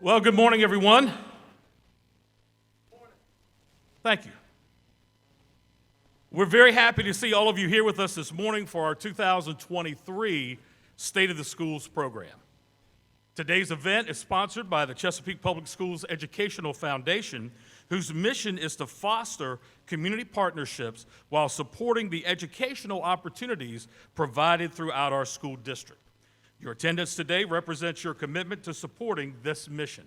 Well, good morning, everyone. Thank you. We're very happy to see all of you here with us this morning for our 2023 State of the Schools program. Today's event is sponsored by the Chesapeake Public Schools Educational Foundation, whose mission is to foster community partnerships while supporting the educational opportunities provided throughout our school district. Your attendance today represents your commitment to supporting this mission.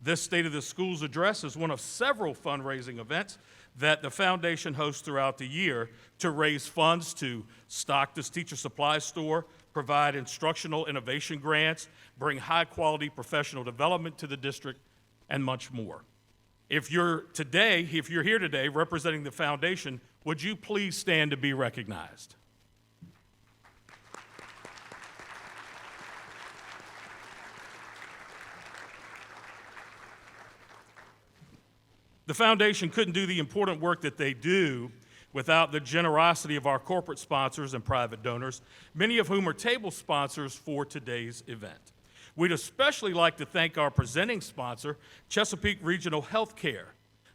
This State of the Schools address is one of several fundraising events that the foundation hosts throughout the year to raise funds to stock this teacher supply store, provide instructional innovation grants, bring high-quality professional development to the district, and much more. If you're here today representing the foundation, would you please stand to be recognized? The foundation couldn't do the important work that they do without the generosity of our corporate sponsors and private donors, many of whom are table sponsors for today's event. We'd especially like to thank our presenting sponsor, Chesapeake Regional Healthcare.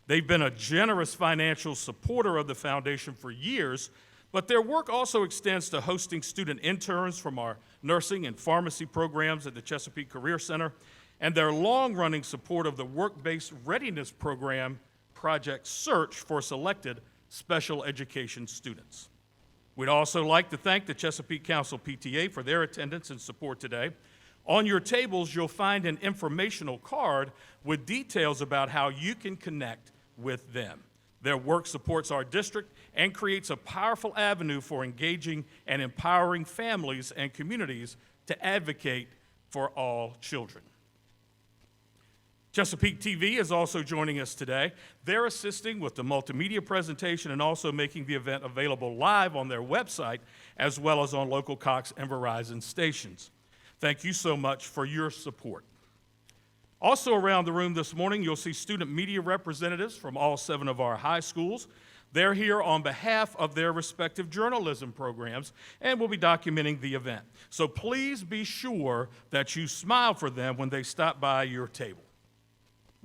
They've been a generous financial supporter of the foundation for years, but their work also extends to hosting student interns from our nursing and pharmacy programs at the Chesapeake Career Center, and their long-running support of the work-based readiness program, Project Search, for selected special education students. We'd also like to thank the Chesapeake Council PTA for their attendance and support today. On your tables, you'll find an informational card with details about how you can connect with them. Their work supports our district and creates a powerful avenue for engaging and empowering families and communities to advocate for all children. Chesapeake TV is also joining us today. They're assisting with the multimedia presentation and also making the event available live on their website, as well as on local Cox and Verizon stations. Thank you so much for your support. Also around the room this morning, you'll see student media representatives from all 7 of our high schools. They're here on behalf of their respective journalism programs and will be documenting the event. So please be sure that you smile for them when they stop by your table.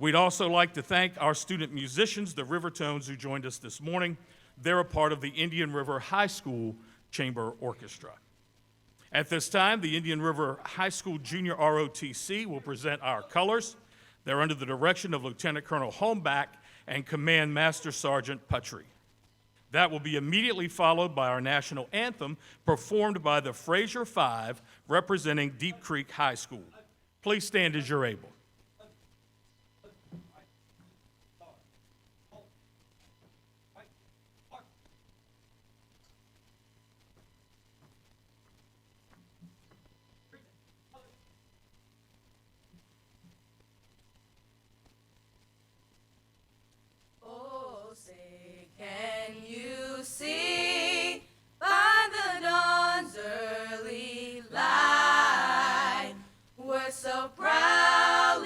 We'd also like to thank our student musicians, the Rivertones, who joined us this morning. They're a part of the Indian River High School Chamber Orchestra. At this time, the Indian River High School Junior ROTC will present our colors. They're under the direction of Lieutenant Colonel Holmback and Command Master Sergeant Puttrey. That will be immediately followed by our national anthem performed by the Fraser Five, representing Deep Creek High School. Please stand as you're able. See by the dawn's early light, we're so proud.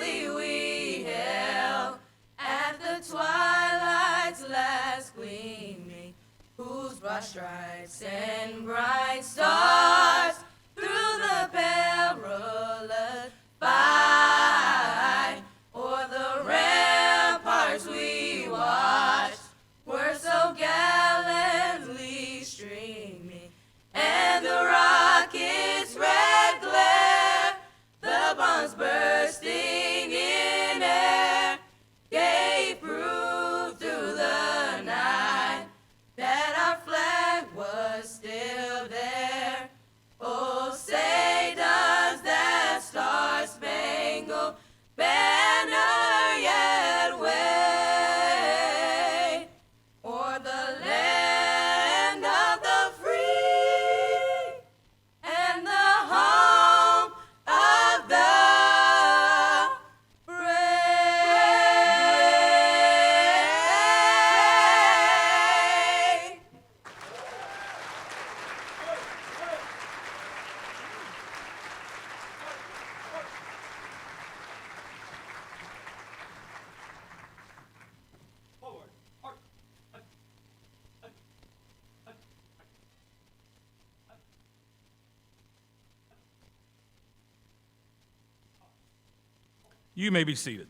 You may be seated.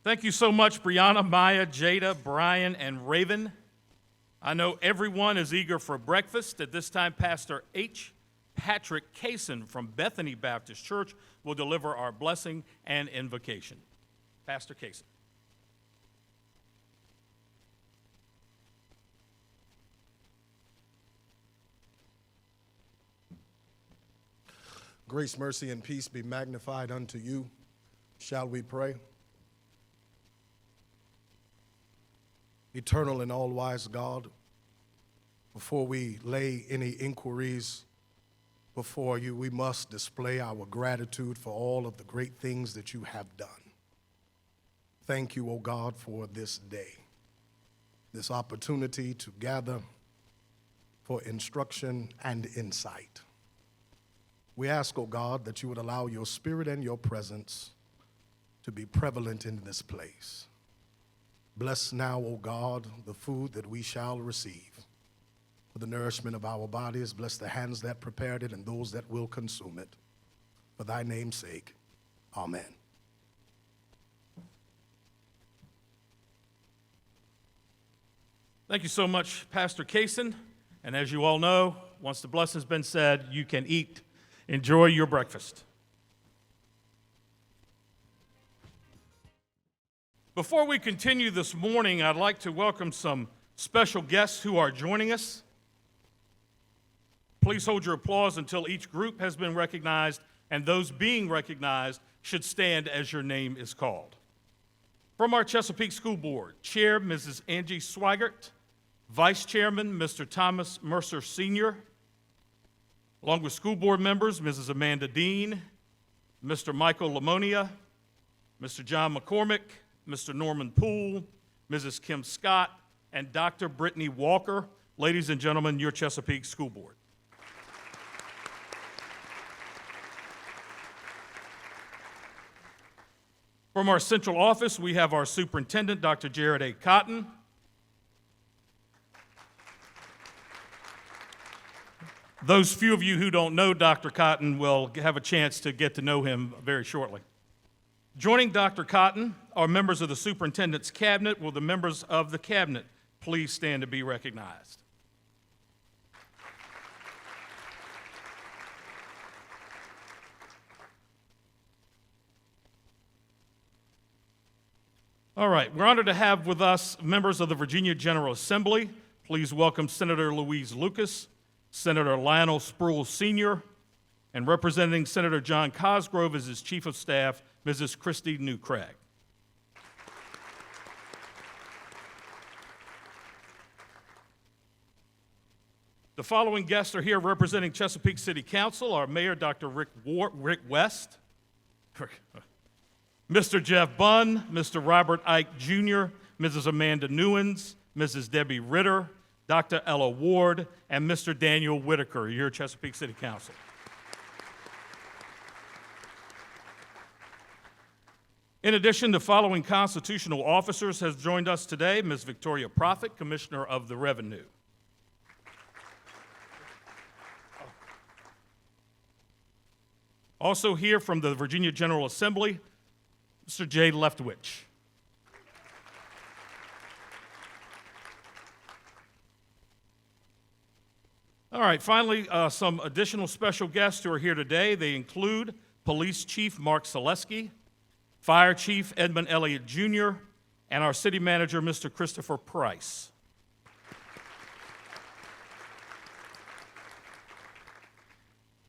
Thank you so much, Brianna, Maya, Jada, Brian, and Raven. I know everyone is eager for breakfast. At this time, Pastor H. Patrick Kaysen from Bethany Baptist Church will deliver our blessing and invocation. Pastor Kaysen. Grace, mercy, and peace be magnified unto you. Shall we pray? Eternal and all-wise God, before we lay any inquiries before you, we must display our gratitude for all of the great things that you have done. Thank you, O God, for this day, this opportunity to gather for instruction and insight. We ask, O God, that you would allow your spirit and your presence to be prevalent in this place. Bless now, O God, the food that we shall receive for the nourishment of our bodies. Bless the hands that prepared it and those that will consume it. For thy name's sake, amen. Thank you so much, Pastor Kaysen. And as you all know, once the blessing's been said, you can eat. Enjoy your breakfast. Before we continue this morning, I'd like to welcome some special guests who are joining us. Please hold your applause until each group has been recognized, and those being recognized should stand as your name is called. From our Chesapeake School Board, Chair Mrs. Angie Swigert, Vice Chairman Mr. Thomas Mercer Sr., along with school board members Mrs. Amanda Dean, Mr. Michael Lamonia, Mr. John McCormick, Mr. Norman Poole, Mrs. Kim Scott, and Dr. Brittany Walker. Ladies and gentlemen, your Chesapeake School Board. From our central office, we have our superintendent, Dr. Jared A. Cotton. Those few of you who don't know Dr. Cotton will have a chance to get to know him very shortly. Joining Dr. Cotton are members of the superintendent's cabinet. Will the members of the cabinet please stand to be recognized? All right, we're honored to have with us members of the Virginia General Assembly. Please welcome Senator Louise Lucas, Senator Lionel Spruill Sr., and representing Senator John Cosgrove as his Chief of Staff, Mrs. Christy Newcrag. The following guests are here representing Chesapeake City Council, our Mayor, Dr. Rick West, Mr. Jeff Bunn, Mr. Robert Ike Jr., Mrs. Amanda Newens, Mrs. Debbie Ritter, Dr. Ella Ward, and Mr. Daniel Whitaker, your Chesapeake City Council. In addition, the following constitutional officers has joined us today: Ms. Victoria Prophet, Commissioner of the Revenue. Also here from the Virginia General Assembly, Mr. Jay Leftwich. All right, finally, some additional special guests who are here today. They include Police Chief Mark Selesky, Fire Chief Edmund Elliott Jr., and our City Manager, Mr. Christopher Price.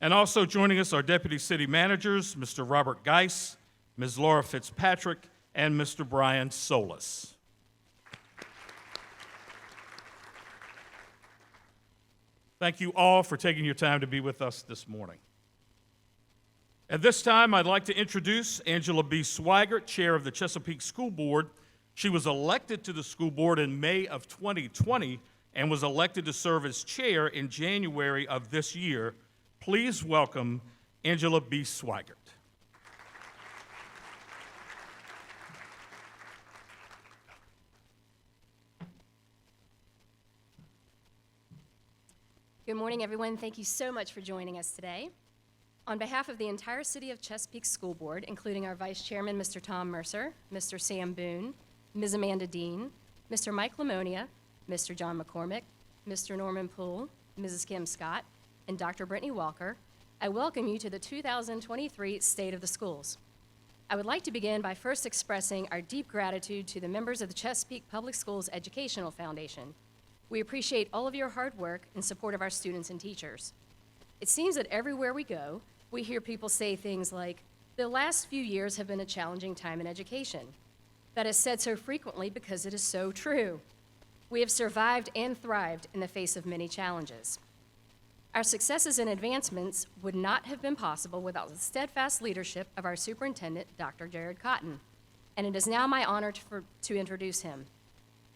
And also joining us are Deputy City Managers, Mr. Robert Geis, Ms. Laura Fitzpatrick, and Mr. Brian Solis. Thank you all for taking your time to be with us this morning. At this time, I'd like to introduce Angela B. Swigert, Chair of the Chesapeake School Board. She was elected to the school board in May of 2020 and was elected to serve as chair in January of this year. Please welcome Angela B. Swigert. Good morning, everyone. Thank you so much for joining us today. On behalf of the entire City of Chesapeake School Board, including our Vice Chairman, Mr. Tom Mercer, Mr. Sam Boone, Ms. Amanda Dean, Mr. Mike Lamonia, Mr. John McCormick, Mr. Norman Poole, Mrs. Kim Scott, and Dr. Brittany Walker, I welcome you to the 2023 State of the Schools. I would like to begin by first expressing our deep gratitude to the members of the Chesapeake Public Schools Educational Foundation. We appreciate all of your hard work in support of our students and teachers. It seems that everywhere we go, we hear people say things like, "The last few years have been a challenging time in education." That is said so frequently because it is so true. We have survived and thrived in the face of many challenges. Our successes and advancements would not have been possible without the steadfast leadership of our superintendent, Dr. Jared Cotton, and it is now my honor to introduce him.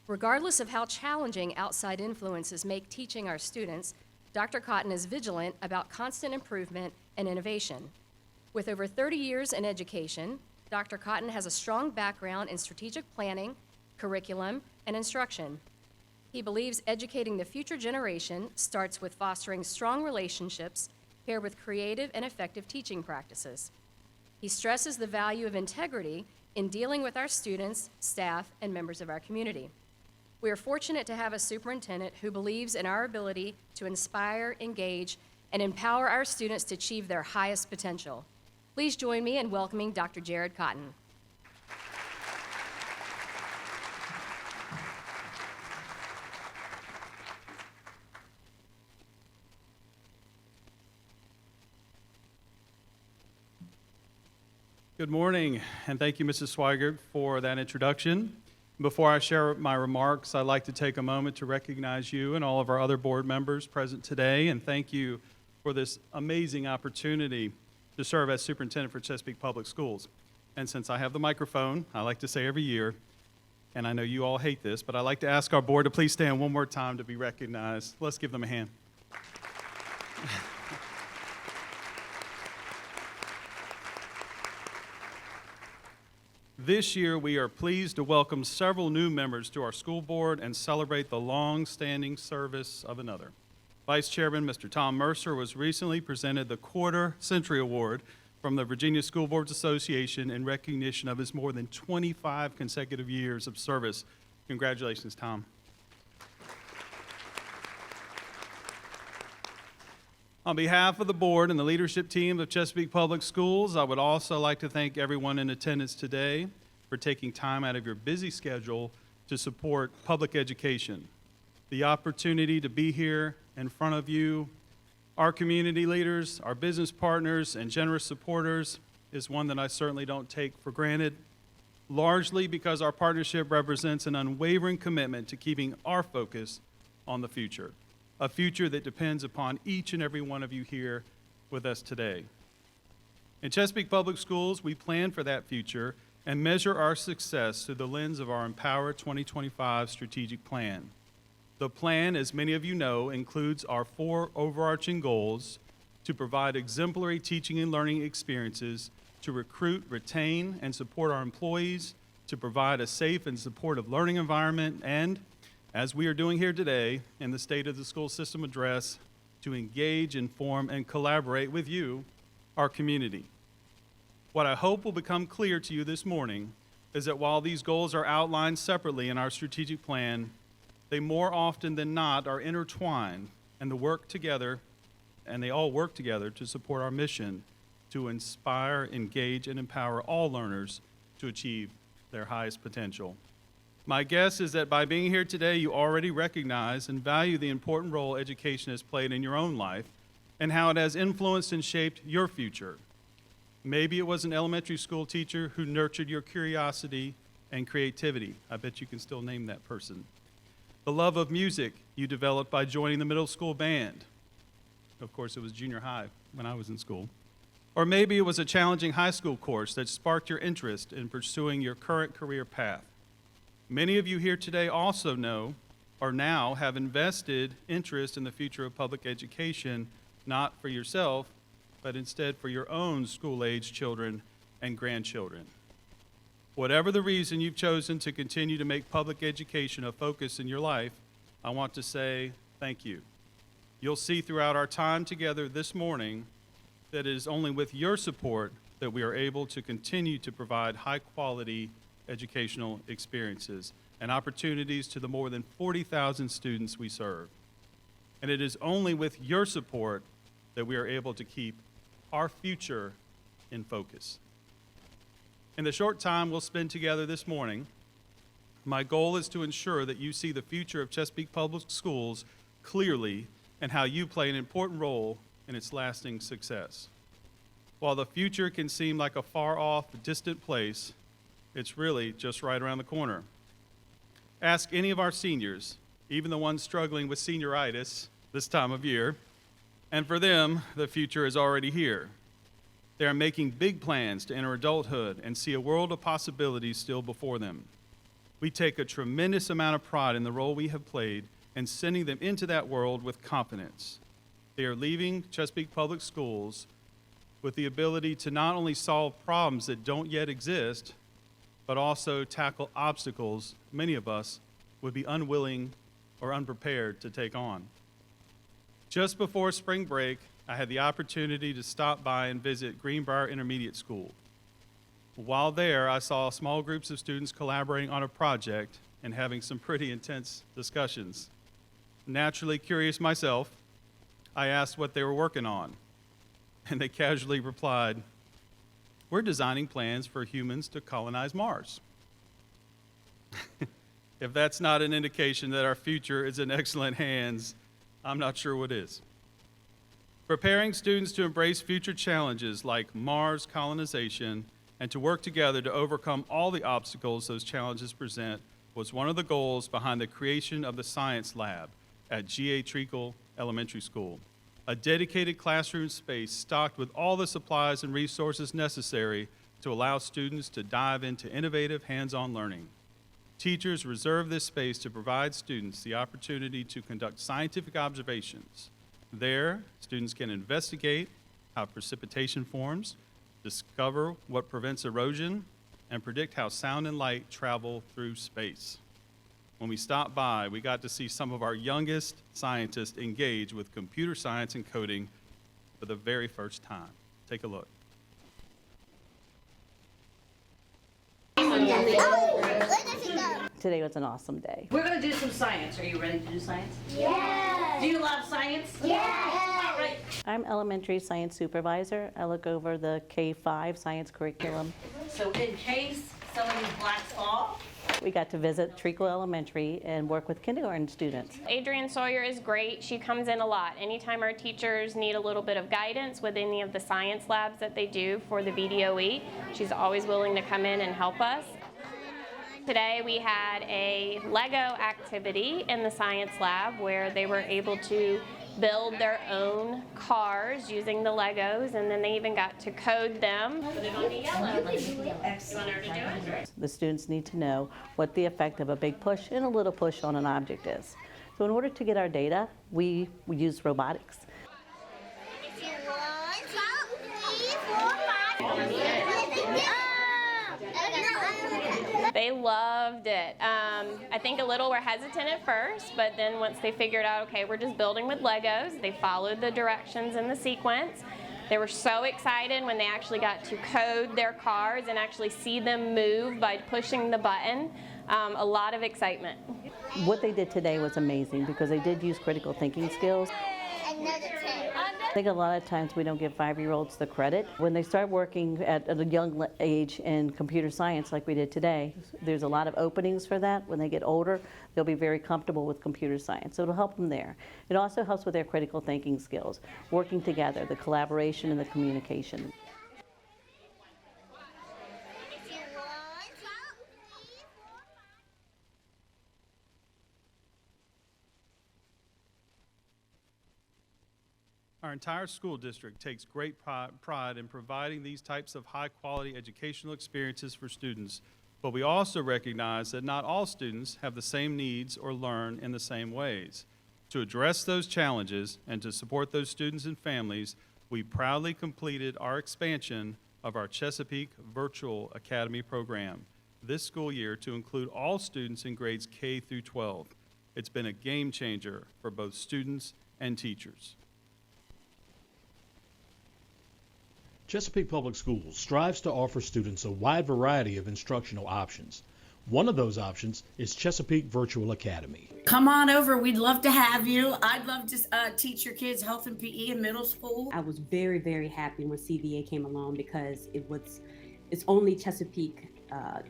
Regardless of how challenging outside influences make teaching our students, Dr. Cotton is vigilant about constant improvement and innovation. With over 30 years in education, Dr. Cotton has a strong background in strategic planning, curriculum, and instruction. He believes educating the future generation starts with fostering strong relationships paired with creative and effective teaching practices. He stresses the value of integrity in dealing with our students, staff, and members of our community. We are fortunate to have a superintendent who believes in our ability to inspire, engage, and empower our students to achieve their highest potential. Please join me in welcoming Dr. Jared Cotton. Good morning, and thank you, Mrs. Swigert, for that introduction. Before I share my remarks, I'd like to take a moment to recognize you and all of our other board members present today, and thank you for this amazing opportunity to serve as superintendent for Chesapeake Public Schools. And since I have the microphone, I like to say every year, and I know you all hate this, but I like to ask our board to please stand one more time to be recognized. Let's give them a hand. This year, we are pleased to welcome several new members to our school board and celebrate the long-standing service of another. Vice Chairman Mr. Tom Mercer was recently presented the Quarter Century Award from the Virginia School Boards Association in recognition of his more than 25 consecutive years of service. Congratulations, Tom. On behalf of the board and the leadership team of Chesapeake Public Schools, I would also like to thank everyone in attendance today for taking time out of your busy schedule to support public education. The opportunity to be here in front of you, our community leaders, our business partners, and generous supporters is one that I certainly don't take for granted, largely because our partnership represents an unwavering commitment to keeping our focus on the future. A future that depends upon each and every one of you here with us today. In Chesapeake Public Schools, we plan for that future and measure our success through the lens of our Empower 2025 strategic plan. The plan, as many of you know, includes our 4 overarching goals to provide exemplary teaching and learning experiences, to recruit, retain, and support our employees, to provide a safe and supportive learning environment, and as we are doing here today in the State of the School System Address, to engage, inform, and collaborate with you, our community. What I hope will become clear to you this morning is that while these goals are outlined separately in our strategic plan, they more often than not are intertwined and they all work together to support our mission to inspire, engage, and empower all learners to achieve their highest potential. My guess is that by being here today, you already recognize and value the important role education has played in your own life and how it has influenced and shaped your future. Maybe it was an elementary school teacher who nurtured your curiosity and creativity. I bet you can still name that person. The love of music you developed by joining the middle school band. Of course, it was junior high when I was in school. Or maybe it was a challenging high school course that sparked your interest in pursuing your current career path. Many of you here today also know or now have invested interest in the future of public education, not for yourself, but instead for your own school-age children and grandchildren. Whatever the reason you've chosen to continue to make public education a focus in your life, I want to say thank you. You'll see throughout our time together this morning that it is only with your support that we are able to continue to provide high-quality educational experiences and opportunities to the more than 40,000 students we serve. And it is only with your support that we are able to keep our future in focus. In the short time we'll spend together this morning, my goal is to ensure that you see the future of Chesapeake Public Schools clearly and how you play an important role in its lasting success. While the future can seem like a far-off, distant place, it's really just right around the corner. Ask any of our seniors, even the ones struggling with senioritis this time of year, and for them, the future is already here. They are making big plans to enter adulthood and see a world of possibilities still before them. We take a tremendous amount of pride in the role we have played in sending them into that world with confidence. They are leaving Chesapeake Public Schools with the ability to not only solve problems that don't yet exist, but also tackle obstacles many of us would be unwilling or unprepared to take on. Just before spring break, I had the opportunity to stop by and visit Greenbrier Intermediate School. While there, I saw small groups of students collaborating on a project and having some pretty intense discussions. Naturally curious myself, I asked what they were working on, and they casually replied, "We're designing plans for humans to colonize Mars." If that's not an indication that our future is in excellent hands, I'm not sure what is. Preparing students to embrace future challenges like Mars colonization and to work together to overcome all the obstacles those challenges present was one of the goals behind the creation of the Science Lab at G.A. Treacle Elementary School, a dedicated classroom space stocked with all the supplies and resources necessary to allow students to dive into innovative hands-on learning. Teachers reserve this space to provide students the opportunity to conduct scientific observations. There, students can investigate how precipitation forms, discover what prevents erosion, and predict how sound and light travel through space. When we stopped by, we got to see some of our youngest scientists engage with computer science and coding for the very first time. Take a look. Today was an awesome day. We're gonna do some science. Are you ready to do science? Yeah. Do you love science? Yeah. All right. I'm elementary science supervisor. I look over the K-5 science curriculum. So in case some of these blacks fall, We got to visit Treacle Elementary and work with kindergarten students. Adrienne Sawyer is great. She comes in a lot. Anytime our teachers need a little bit of guidance with any of the science labs that they do for the VDOE, she's always willing to come in and help us. Today we had a Lego activity in the science lab where they were able to build their own cars using the Legos, and then they even got to code them. Put it on the yellow. You want her to do it? The students need to know what the effect of a big push and a little push on an object is. So in order to get our data, we use robotics. They loved it. I think a little were hesitant at first, but then once they figured out, okay, we're just building with Legos, they followed the directions in the sequence. They were so excited when they actually got to code their cars and actually see them move by pushing the button. A lot of excitement. What they did today was amazing because they did use critical thinking skills. I think a lot of times we don't give 5-year-olds the credit. When they start working at a young age in computer science like we did today, there's a lot of openings for that. When they get older, they'll be very comfortable with computer science. So it'll help them there. It also helps with their critical thinking skills, working together, the collaboration and the communication. Our entire school district takes great pride in providing these types of high-quality educational experiences for students, but we also recognize that not all students have the same needs or learn in the same ways. To address those challenges and to support those students and families, we proudly completed our expansion of our Chesapeake Virtual Academy program this school year to include all students in grades K through 12. It's been a game changer for both students and teachers. Chesapeake Public Schools strives to offer students a wide variety of instructional options. One of those options is Chesapeake Virtual Academy. Come on over. We'd love to have you. I'd love to teach your kids health and PE in middle school. I was very, very happy when CVA came along because it's only Chesapeake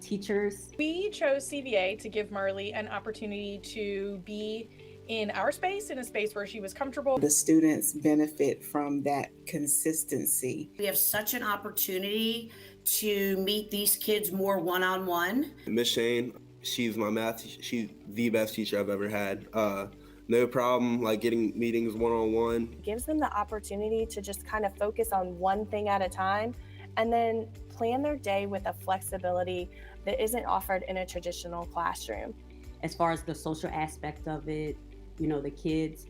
teachers. We chose CVA to give Marley an opportunity to be in our space, in a space where she was comfortable. The students benefit from that consistency. We have such an opportunity to meet these kids more one-on-one. Miss Shane, she's the best teacher I've ever had. No problem like getting meetings one-on-one. Gives them the opportunity to just kind of focus on one thing at a time and then plan their day with a flexibility that isn't offered in a traditional classroom. As far as the social aspect of it, the kids,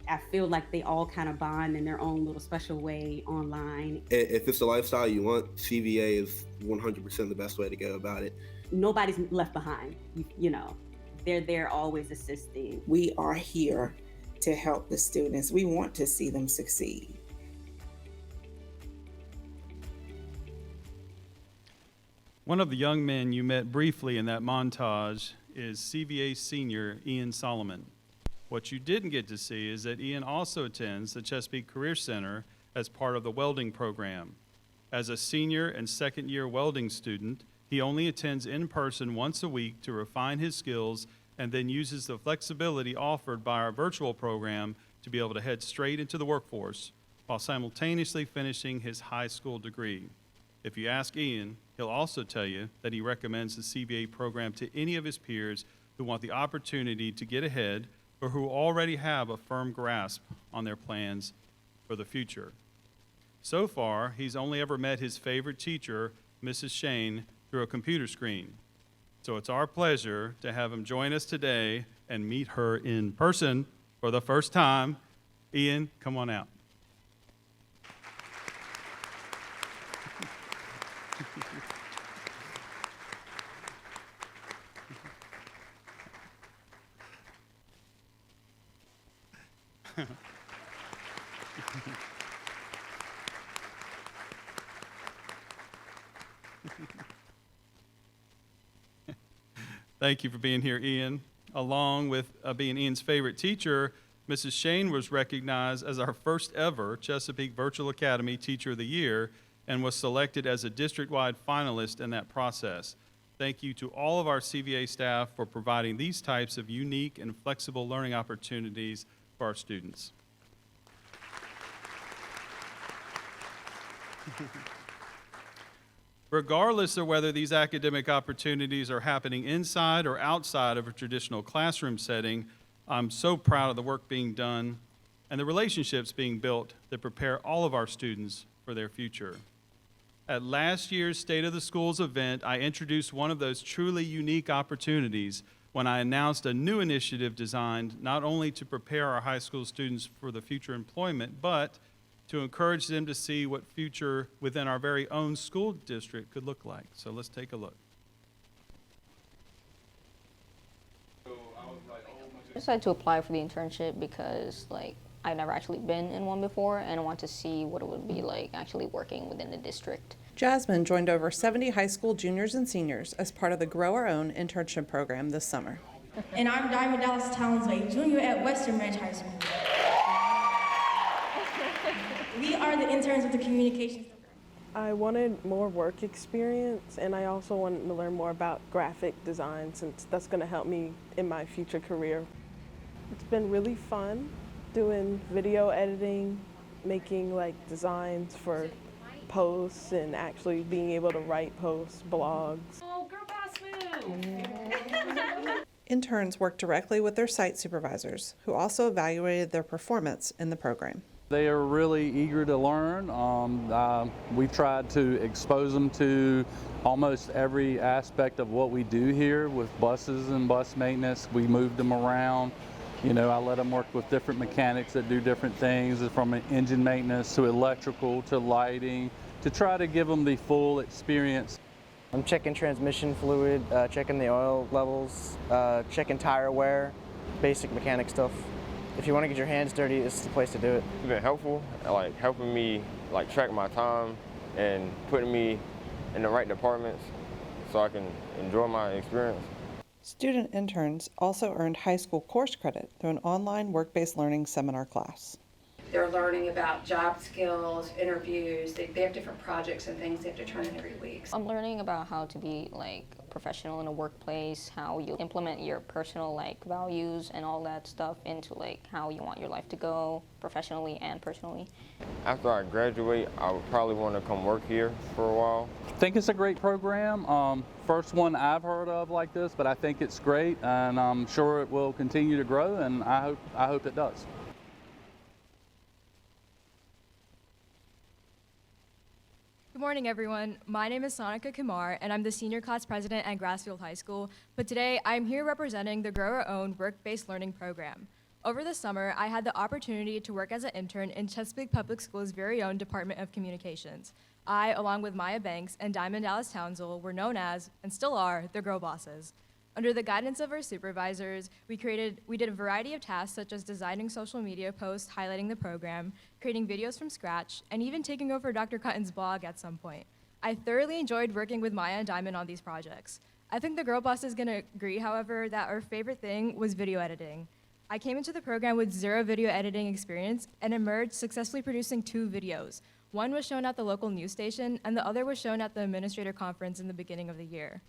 I feel like they all kind of bond in their own little special way online. If it's the lifestyle you want, CVA is 100% the best way to go about it. Nobody's left behind, They're there always assisting. We are here to help the students. We want to see them succeed. One of the young men you met briefly in that montage is CVA senior Ian Solomon. What you didn't get to see is that Ian also attends the Chesapeake Career Center as part of the welding program. As a senior and second-year welding student, he only attends in person once a week to refine his skills and then uses the flexibility offered by our virtual program to be able to head straight into the workforce while simultaneously finishing his high school degree. If you ask Ian, he'll also tell you that he recommends the CVA program to any of his peers who want the opportunity to get ahead or who already have a firm grasp on their plans for the future. So far, he's only ever met his favorite teacher, Mrs. Shane, through a computer screen. So it's our pleasure to have him join us today and meet her in person for the first time. Ian, come on out. Thank you for being here, Ian. Along with being Ian's favorite teacher, Mrs. Shane was recognized as our first ever Chesapeake Virtual Academy Teacher of the Year and was selected as a district-wide finalist in that process. Thank you to all of our CVA staff for providing these types of unique and flexible learning opportunities for our students. Regardless of whether these academic opportunities are happening inside or outside of a traditional classroom setting, I'm so proud of the work being done and the relationships being built that prepare all of our students for their future. At last year's State of the Schools event, I introduced one of those truly unique opportunities when I announced a new initiative designed not only to prepare our high school students for the future employment, but to encourage them to see what future within our very own school district could look like. So let's take a look. I decided to apply for the internship because I've never actually been in one before, and I want to see what it would be like actually working within the district. Jasmine joined over 70 high school juniors and seniors as part of the Grow Our Own internship program this summer. And I'm Diamond Dallas Townsway, junior at Western Ranch High School. We are the interns of the communications. I wanted more work experience, and I also wanted to learn more about graphic design since that's going to help me in my future career. It's been really fun doing video editing, making designs for posts, and actually being able to write posts, blogs. Oh, girl boss move! Interns work directly with their site supervisors, who also evaluated their performance in the program. They are really eager to learn. We've tried to expose them to almost every aspect of what we do here with buses and bus maintenance. We moved them around. I let them work with different mechanics that do different things, from engine maintenance to electrical to lighting, to try to give them the full experience. I'm checking transmission fluid, checking the oil levels, checking tire wear, basic mechanic stuff. If you want to get your hands dirty, it's the place to do it. It's been helpful, helping me like track my time and putting me in the right departments so I can enjoy my experience. Student interns also earned high school course credit through an online work-based learning seminar class. They're learning about job skills, interviews. They have different projects and things they have to turn in every week. I'm learning about how to be like professional in a workplace, how you implement your personal like values and all that stuff into like how you want your life to go professionally and personally. After I graduate, I would probably want to come work here for a while. I think it's a great program. First one I've heard of like this, but I think it's great, and I'm sure it will continue to grow, and I hope it does. Good morning, everyone. My name is Sonika Kumar, and I'm the senior class president at Grassfield High School. But today, I'm here representing the Grow Our Own work-based learning program. Over the summer, I had the opportunity to work as an intern in Chesapeake Public Schools' very own Department of Communications. I, along with Maya Banks and Diamond Dallas Townsell, were known as, and still are, the Grow Bosses. Under the guidance of our supervisors, we did a variety of tasks such as designing social media posts highlighting the program, creating videos from scratch, and even taking over Dr. Cutton's blog at some point. I thoroughly enjoyed working with Maya and Diamond on these projects. I think the Girl Boss is gonna agree, however, that our favorite thing was video editing. I came into the program with zero video editing experience and emerged successfully producing 2 videos. One was shown at the local news station, and the other was shown at the administrator conference in the beginning of the year.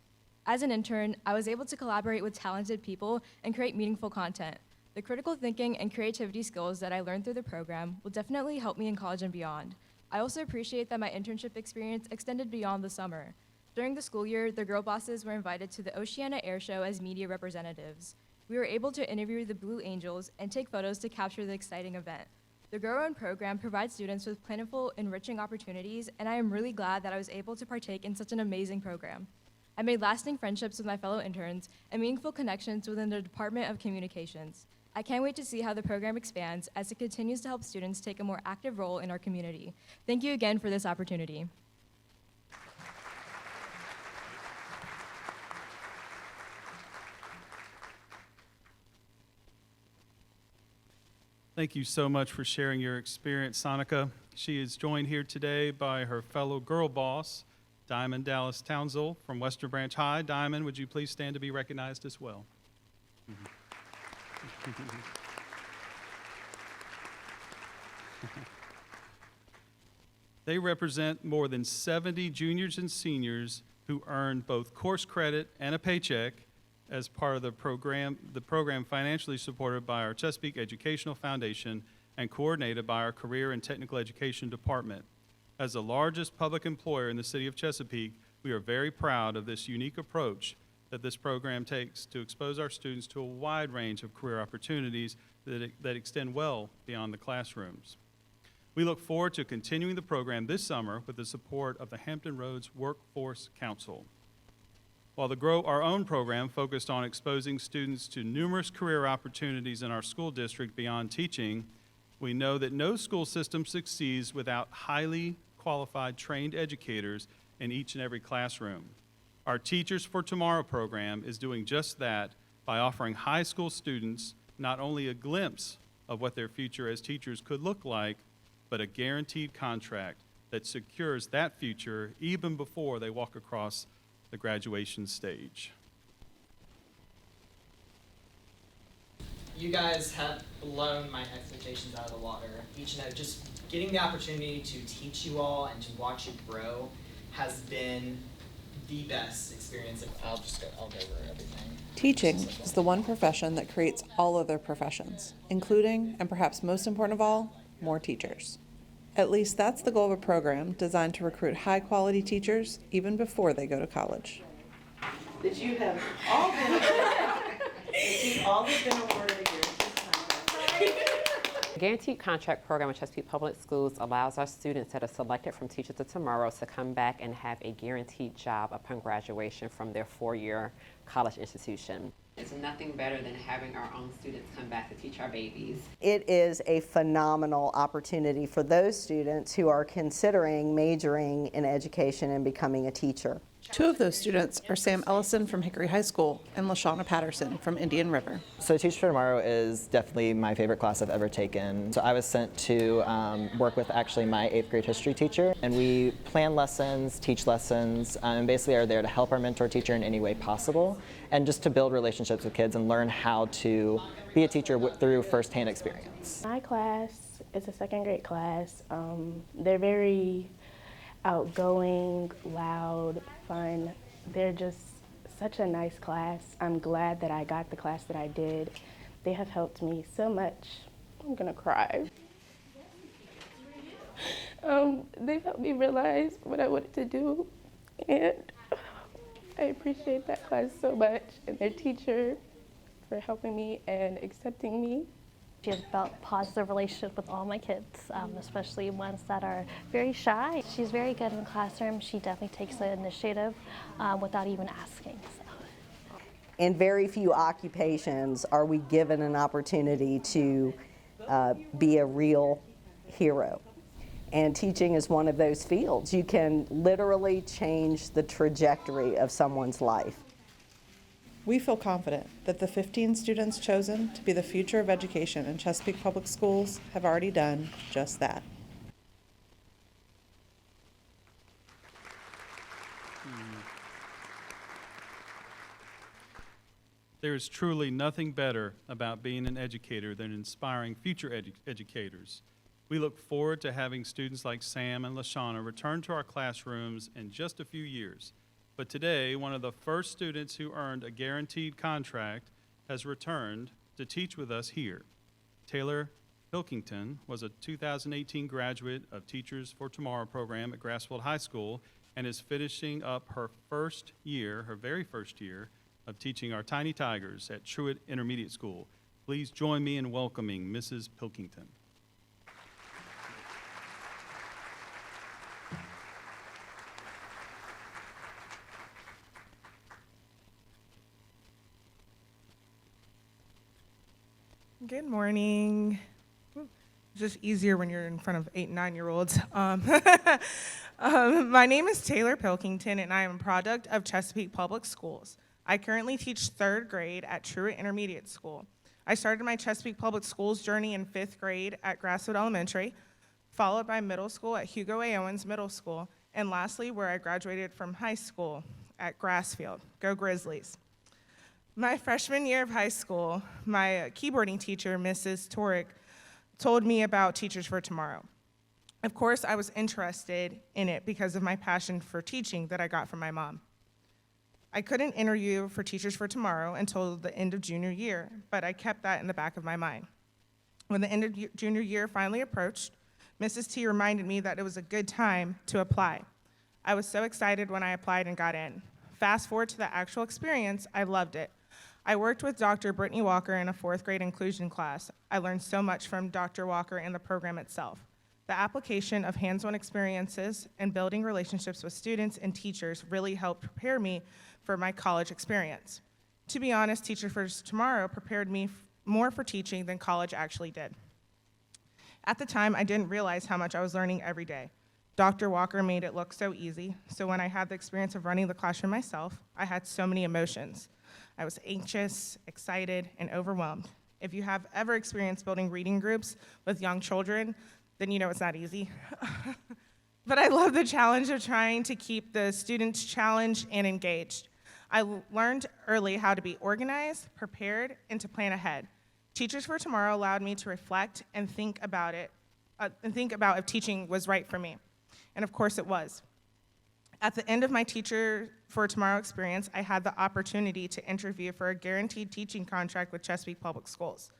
As an intern, I was able to collaborate with talented people and create meaningful content. The critical thinking and creativity skills that I learned through the program will definitely help me in college and beyond. I also appreciate that my internship experience extended beyond the summer. During the school year, the Girl Bosses were invited to the Oceana Air Show as media representatives. We were able to interview the Blue Angels and take photos to capture the exciting event. The Grow Our Own program provides students with plentiful, enriching opportunities, and I am really glad that I was able to partake in such an amazing program. I made lasting friendships with my fellow interns and meaningful connections within the Department of Communications. I can't wait to see how the program expands as it continues to help students take a more active role in our community. Thank you again for this opportunity. Thank you so much for sharing your experience, Sonika. She is joined here today by her fellow girl boss, Diamond Dallas Townsell from Western Branch High. Diamond, would you please stand to be recognized as well? They represent more than 70 juniors and seniors who earned both course credit and a paycheck as part of the program financially supported by our Chesapeake Educational Foundation and coordinated by our Career and Technical Education Department. As the largest public employer in the city of Chesapeake, we are very proud of this unique approach that this program takes to expose our students to a wide range of career opportunities that extend well beyond the classrooms. We look forward to continuing the program this summer with the support of the Hampton Roads Workforce Council. While the Grow Our Own program focused on exposing students to numerous career opportunities in our school district beyond teaching, we know that no school system succeeds without highly qualified, trained educators in each and every classroom. Our Teachers for Tomorrow program is doing just that by offering high school students not only a glimpse of what their future as teachers could look like, but a guaranteed contract that secures that future even before they walk across the graduation stage. You guys have blown my expectations out of the water. Each and every, just getting the opportunity to teach you all and to watch you grow has been the best experience. I'll go over everything. Teaching is the one profession that creates all other professions, including, and perhaps most important of all, more teachers. At least that's the goal of a program designed to recruit high-quality teachers even before they go to college. That you have all been awarded a The Guaranteed Contract Program at Chesapeake Public Schools allows our students that are selected from Teachers of Tomorrow to come back and have a guaranteed job upon graduation from their 4-year college institution. It's nothing better than having our own students come back to teach our babies. It is a phenomenal opportunity for those students who are considering majoring in education and becoming a teacher. Two of those students are Sam Ellison from Hickory High School and LaShawna Patterson from Indian River. So Teach for Tomorrow is definitely my favorite class I've ever taken. So I was sent to work with actually my 8th grade history teacher, and we plan lessons, teach lessons, and basically are there to help our mentor teacher in any way possible, and just to build relationships with kids and learn how to be a teacher through firsthand experience. My class is a 2nd grade class. They're very outgoing, loud, fun. They're just such a nice class. I'm glad that I got the class that I did. They have helped me so much. I'm gonna cry. They've helped me realize what I wanted to do, and I appreciate that class so much, and their teacher for helping me and accepting me. She has built a positive relationship with all my kids, especially ones that are very shy. She's very good in the classroom. She definitely takes the initiative without even asking. So. In very few occupations are we given an opportunity to be a real hero. And teaching is one of those fields. You can literally change the trajectory of someone's life. We feel confident that the 15 students chosen to be the future of education in Chesapeake Public Schools have already done just that. There is truly nothing better about being an educator than inspiring future educators. We look forward to having students like Sam and LaShawna return to our classrooms in just a few years. But today, one of the first students who earned a guaranteed contract has returned to teach with us here. Taylor Pilkington was a 2018 graduate of Teachers for Tomorrow program at Grassfield High School and is finishing up her very first year of teaching our Tiny Tigers at Truett Intermediate School. Please join me in welcoming Mrs. Pilkington. Good morning. It's just easier when you're in front of 8 and 9-year-olds. My name is Taylor Pilkington, and I am a product of Chesapeake Public Schools. I currently teach 3rd grade at Truett Intermediate School. I started my Chesapeake Public Schools journey in 5th grade at Grassfield Elementary, followed by middle school at Hugo A. Owens Middle School, and lastly, where I graduated from high school at Grassfield. Go Grizzlies. My freshman year of high school, my keyboarding teacher, Mrs. Torek, told me about Teachers for Tomorrow. Of course, I was interested in it because of my passion for teaching that I got from my mom. I couldn't interview for Teachers for Tomorrow until the end of junior year, but I kept that in the back of my mind. When the end of junior year finally approached, Mrs. T reminded me that it was a good time to apply. I was so excited when I applied and got in. Fast forward to the actual experience, I loved it. I worked with Dr. Brittany Walker in a 4th grade inclusion class. I learned so much from Dr. Walker and the program itself. The application of hands-on experiences and building relationships with students and teachers really helped prepare me for my college experience. To be honest, Teachers for Tomorrow prepared me more for teaching than college actually did. At the time, I didn't realize how much I was learning every day. Dr. Walker made it look so easy, so when I had the experience of running the classroom myself, I had so many emotions. I was anxious, excited, and overwhelmed. If you have ever experienced building reading groups with young children, then you know it's not easy. But I love the challenge of trying to keep the students challenged and engaged. I learned early how to be organized, prepared, and to plan ahead. Teachers for Tomorrow allowed me to reflect and think about if teaching was right for me. And of course it was. At the end of my Teacher for Tomorrow experience, I had the opportunity to interview for a guaranteed teaching contract with Chesapeake Public Schools.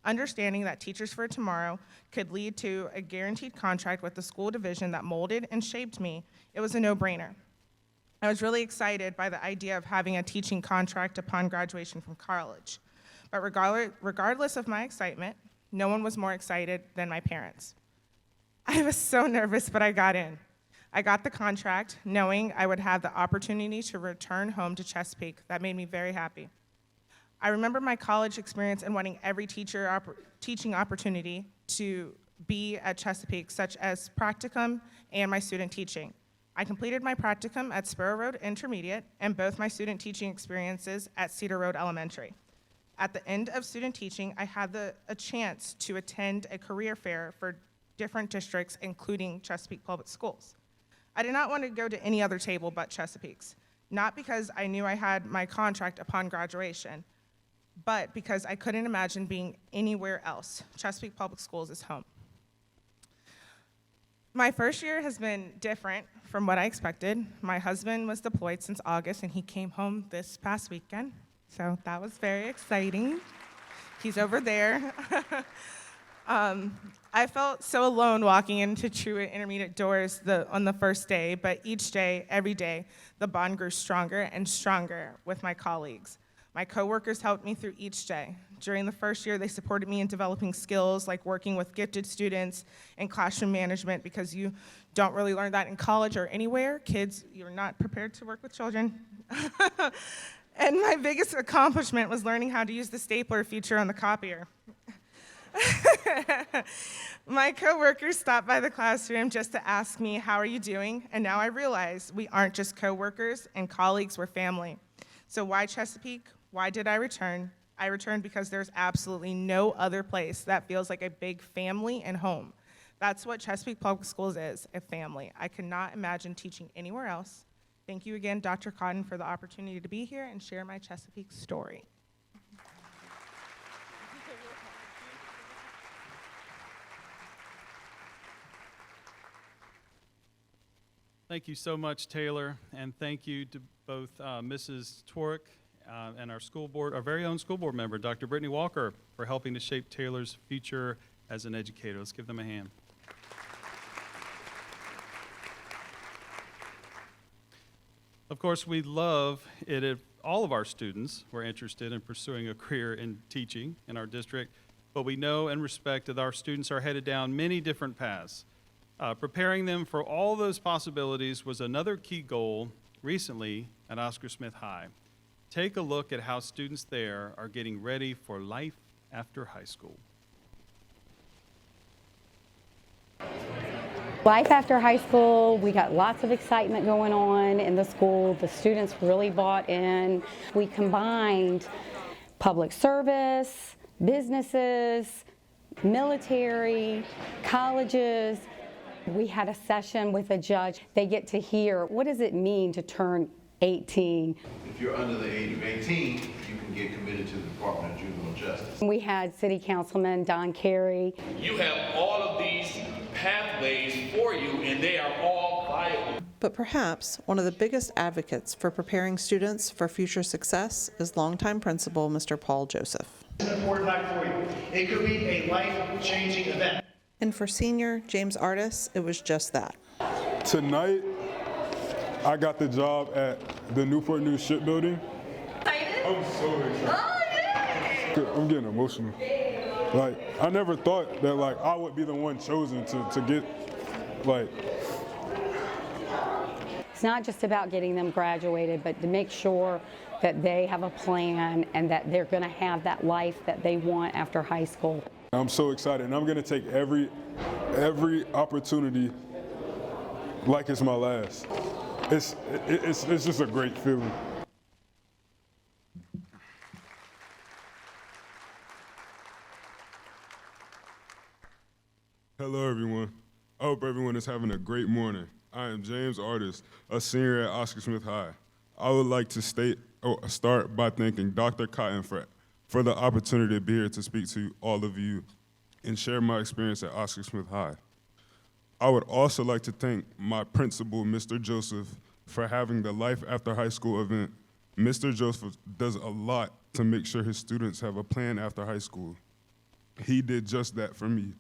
Understanding that Teachers for Tomorrow could lead to a guaranteed contract with the school division that molded and shaped me, it was a no-brainer. I was really excited by the idea of having a teaching contract upon graduation from college. But regardless of my excitement, no one was more excited than my parents. I was so nervous, but I got in. I got the contract knowing I would have the opportunity to return home to Chesapeake. That made me very happy. I remember my college experience and wanting every teaching opportunity to be at Chesapeake, such as practicum and my student teaching. I completed my practicum at Sparrow Road Intermediate and both my student teaching experiences at Cedar Road Elementary. At the end of student teaching, I had a chance to attend a career fair for different districts, including Chesapeake Public Schools. I did not want to go to any other table but Chesapeake's, not because I knew I had my contract upon graduation, but because I couldn't imagine being anywhere else. Chesapeake Public Schools is home. My first year has been different from what I expected. My husband was deployed since August, and he came home this past weekend, so that was very exciting. He's over there. I felt so alone walking into Truett Intermediate doors on the first day, but each day, every day, the bond grew stronger and stronger with my colleagues. My coworkers helped me through each day. During the first year, they supported me in developing skills like working with gifted students and classroom management, because you don't really learn that in college or anywhere. Kids, you're not prepared to work with children. And my biggest accomplishment was learning how to use the stapler feature on the copier. My coworkers stopped by the classroom just to ask me, "How are you doing?" And now I realize we aren't just coworkers and colleagues, we're family. So why Chesapeake? Why did I return? I returned because there's absolutely no other place that feels like a big family and home. That's what Chesapeake Public Schools is, a family. I could not imagine teaching anywhere else. Thank you again, Dr. Cotton, for the opportunity to be here and share my Chesapeake story. Thank you so much, Taylor, and thank you to both Mrs. Torek and our school board, our very own school board member, Dr. Brittany Walker, for helping to shape Taylor's future as an educator. Let's give them a hand. Of course, we'd love it if all of our students were interested in pursuing a career in teaching in our district, but we know and respect that our students are headed down many different paths. Preparing them for all those possibilities was another key goal recently at Oscar Smith High. Take a look at how students there are getting ready for life after high school. Life after high school, we got lots of excitement going on in the school. The students really bought in. We combined public service, businesses, military, colleges. We had a session with a judge. They get to hear, what does it mean to turn 18? If you're under the age of 18, you can get committed to the Department of Juvenile Justice. We had City Councilman Don Carey. You have all of these pathways for you, and they are all viable. But perhaps one of the biggest advocates for preparing students for future success is longtime principal Mr. Paul Joseph. It's an important night for you. It could be a life-changing event. And for senior James Artis, it was just that. Tonight, I got the job at the Newport News Shipbuilding. I'm so excited. Oh, yeah. I'm getting emotional. Like, I never thought that I would be the one chosen to get It's not just about getting them graduated, but to make sure that they have a plan and that they're going to have that life that they want after high school. I'm so excited, and I'm going to take every opportunity like it's my last. It's just a great feeling. Hello, everyone. I hope everyone is having a great morning. I am James Artis, a senior at Oscar Smith High. I would like to start by thanking Dr. Cotton for the opportunity to be here to speak to all of you and share my experience at Oscar Smith High. I would also like to thank my principal, Mr. Joseph, for having the Life After High School event. Mr. Joseph does a lot to make sure his students have a plan after high school. He did just that for me.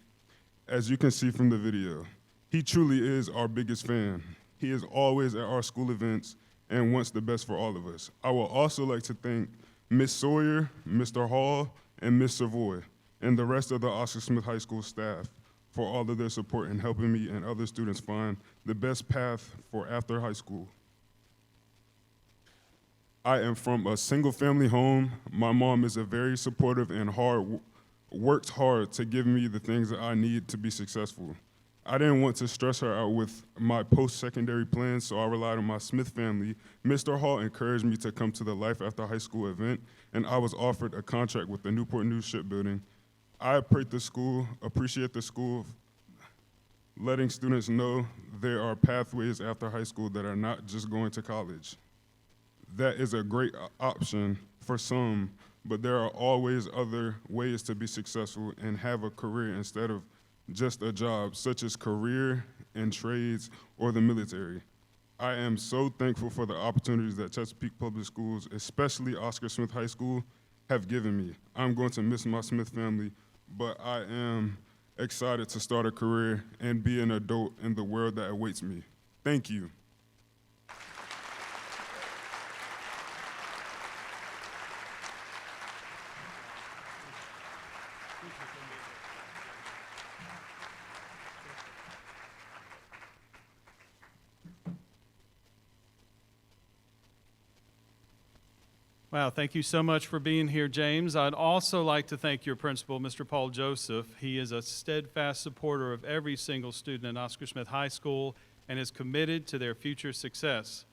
As you can see from the video, he truly is our biggest fan. He is always at our school events and wants the best for all of us. I would also like to thank Ms. Sawyer, Mr. Hall, and Ms. Savoy, and the rest of the Oscar Smith High School staff for all of their support in helping me and other students find the best path for after high school. I am from a single-family home. My mom is a very supportive and works hard to give me the things that I need to be successful. I didn't want to stress her out with my post-secondary plans, so I relied on my Smith family. Mr. Hall encouraged me to come to the Life After High School event, and I was offered a contract with the Newport News Shipbuilding. I appreciate the school letting students know there are pathways after high school that are not just going to college. That is a great option for some, but there are always other ways to be successful and have a career instead of just a job, such as career in trades or the military. I am so thankful for the opportunities that Chesapeake Public Schools, especially Oscar Smith High School, have given me. I'm going to miss my Smith family, but I am excited to start a career and be an adult in the world that awaits me. Thank you. Wow, thank you so much for being here, James. I'd also like to thank your principal, Mr. Paul Joseph. He is a steadfast supporter of every single student at Oscar Smith High School and is committed to their future success.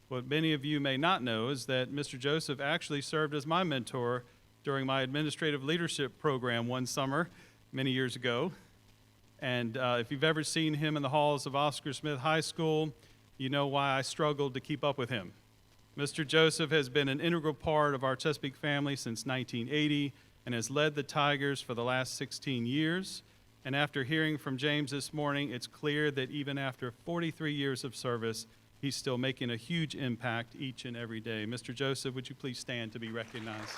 What many of you may not know is that Mr. Joseph actually served as my mentor during my administrative leadership program one summer many years ago. And if you've ever seen him in the halls of Oscar Smith High School, you know why I struggled to keep up with him. Mr. Joseph has been an integral part of our Chesapeake family since 1980 and has led the Tigers for the last 16 years. And after hearing from James this morning, it's clear that even after 43 years of service, he's still making a huge impact each and every day. Mr. Joseph, would you please stand to be recognized?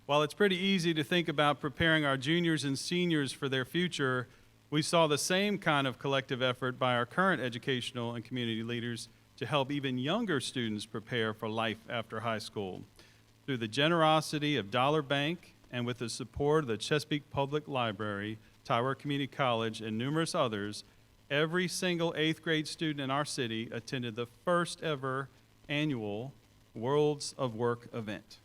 While it's pretty easy to think about preparing our juniors and seniors for their future, we saw the same kind of collective effort by our current educational and community leaders to help even younger students prepare for life after high school. Through the generosity of Dollar Bank and with the support of the Chesapeake Public Library, Tyree Community College, and numerous others, every single 8th grade student in our city attended the first ever annual Worlds of Work event.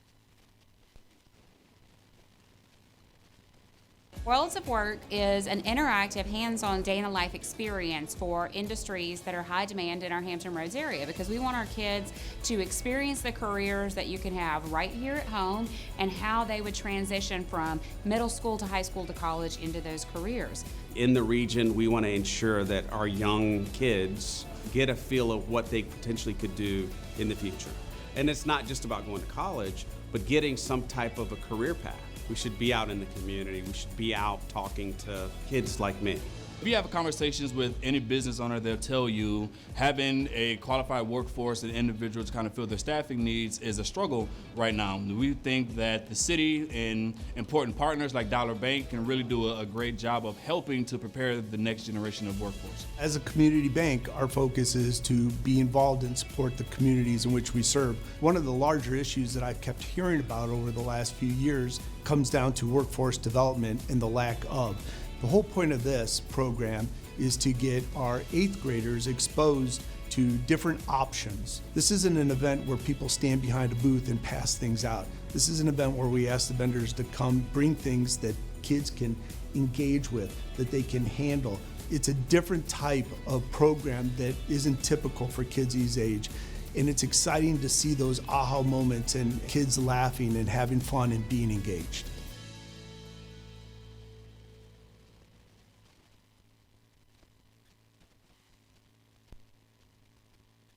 Worlds of Work is an interactive, hands-on day-in-the-life experience for industries that are high demand in our Hampton Roads area, because we want our kids to experience the careers that you can have right here at home and how they would transition from middle school to high school to college into those careers. In the region, we want to ensure that our young kids get a feel of what they potentially could do in the future. And it's not just about going to college, but getting some type of a career path. We should be out in the community. We should be out talking to kids like me. If you have conversations with any business owner, they'll tell you having a qualified workforce and individuals to kind of fill their staffing needs is a struggle right now. We think that the city and important partners like Dollar Bank can really do a great job of helping to prepare the next generation of workforce. As a community bank, our focus is to be involved and support the communities in which we serve. One of the larger issues that I've kept hearing about over the last few years comes down to workforce development and the lack of. The whole point of this program is to get our 8th graders exposed to different options. This isn't an event where people stand behind a booth and pass things out. This is an event where we ask the vendors to come bring things that kids can engage with, that they can handle. It's a different type of program that isn't typical for kids these age. And it's exciting to see those aha moments and kids laughing and having fun and being engaged.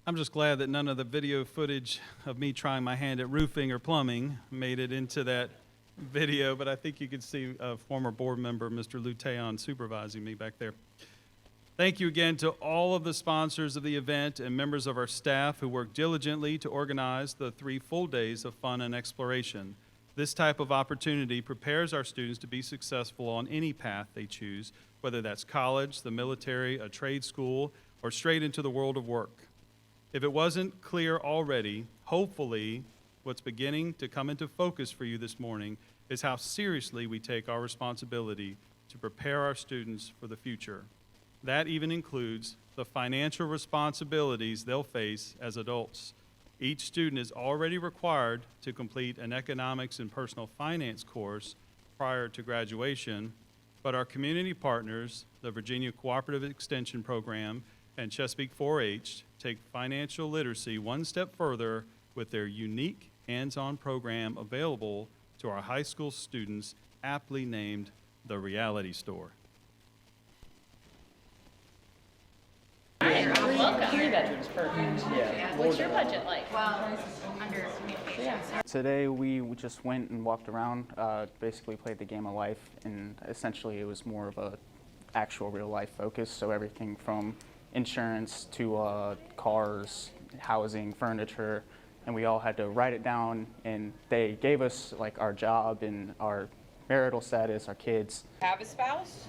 I'm just glad that none of the video footage of me trying my hand at roofing or plumbing made it into that video, but I think you could see a former board member, Mr. Lou Teon, supervising me back there. Thank you again to all of the sponsors of the event and members of our staff who worked diligently to organize the 3 full days of fun and exploration. This type of opportunity prepares our students to be successful on any path they choose, whether that's college, the military, a trade school, or straight into the world of work. If it wasn't clear already, hopefully what's beginning to come into focus for you this morning is how seriously we take our responsibility to prepare our students for the future. That even includes the financial responsibilities they'll face as adults. Each student is already required to complete an economics and personal finance course prior to graduation, but our community partners, the Virginia Cooperative Extension Program and Chesapeake 4-H, take financial literacy one step further with their unique hands-on program available to our high school students, aptly named the Reality Store. Welcome. 3 bedrooms, perfect. Yeah. What's your budget like? Well, under communications. Today we just went and walked around, basically played the game of life, and essentially it was more of a actual real life focus. So everything from insurance to cars, housing, furniture, and we all had to write it down, and they gave us like our job and our marital status, our kids. Have a spouse?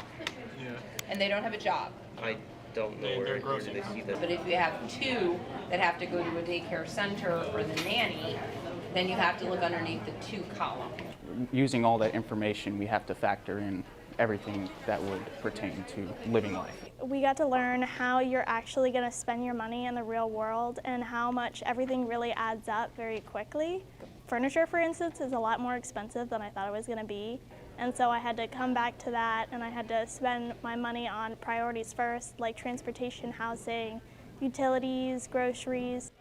Yeah. And they don't have a job. I don't know where do they see that. But if you have 2 that have to go to a daycare center or the nanny, then you have to look underneath the 2 column. Using all that information, we have to factor in everything that would pertain to living life. We got to learn how you're actually going to spend your money in the real world and how much everything really adds up very quickly. Furniture, for instance, is a lot more expensive than I thought it was going to be. And so I had to come back to that, and I had to spend my money on priorities first, like transportation, housing, utilities, groceries.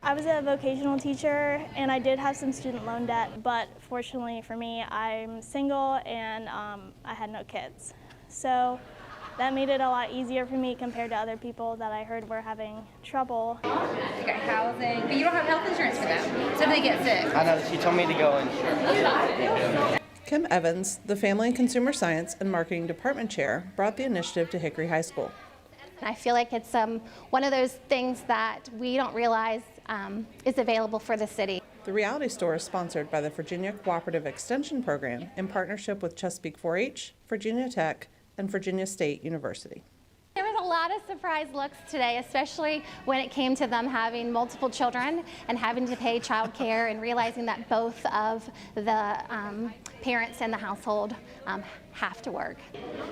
I was a vocational teacher, and I did have some student loan debt, but fortunately for me, I'm single and I had no kids. So that made it a lot easier for me compared to other people that I heard were having trouble. You got housing, but you don't have health insurance for them, so if they get sick. I know, she told me to go and Kim Evans, the Family and Consumer Science and Marketing Department Chair, brought the initiative to Hickory High School. I feel like it's one of those things that we don't realize is available for the city. The Reality Store is sponsored by the Virginia Cooperative Extension Program in partnership with Chesapeake 4-H, Virginia Tech, and Virginia State University. There was a lot of surprise looks today, especially when it came to them having multiple children and having to pay child care and realizing that both of the parents in the household have to work.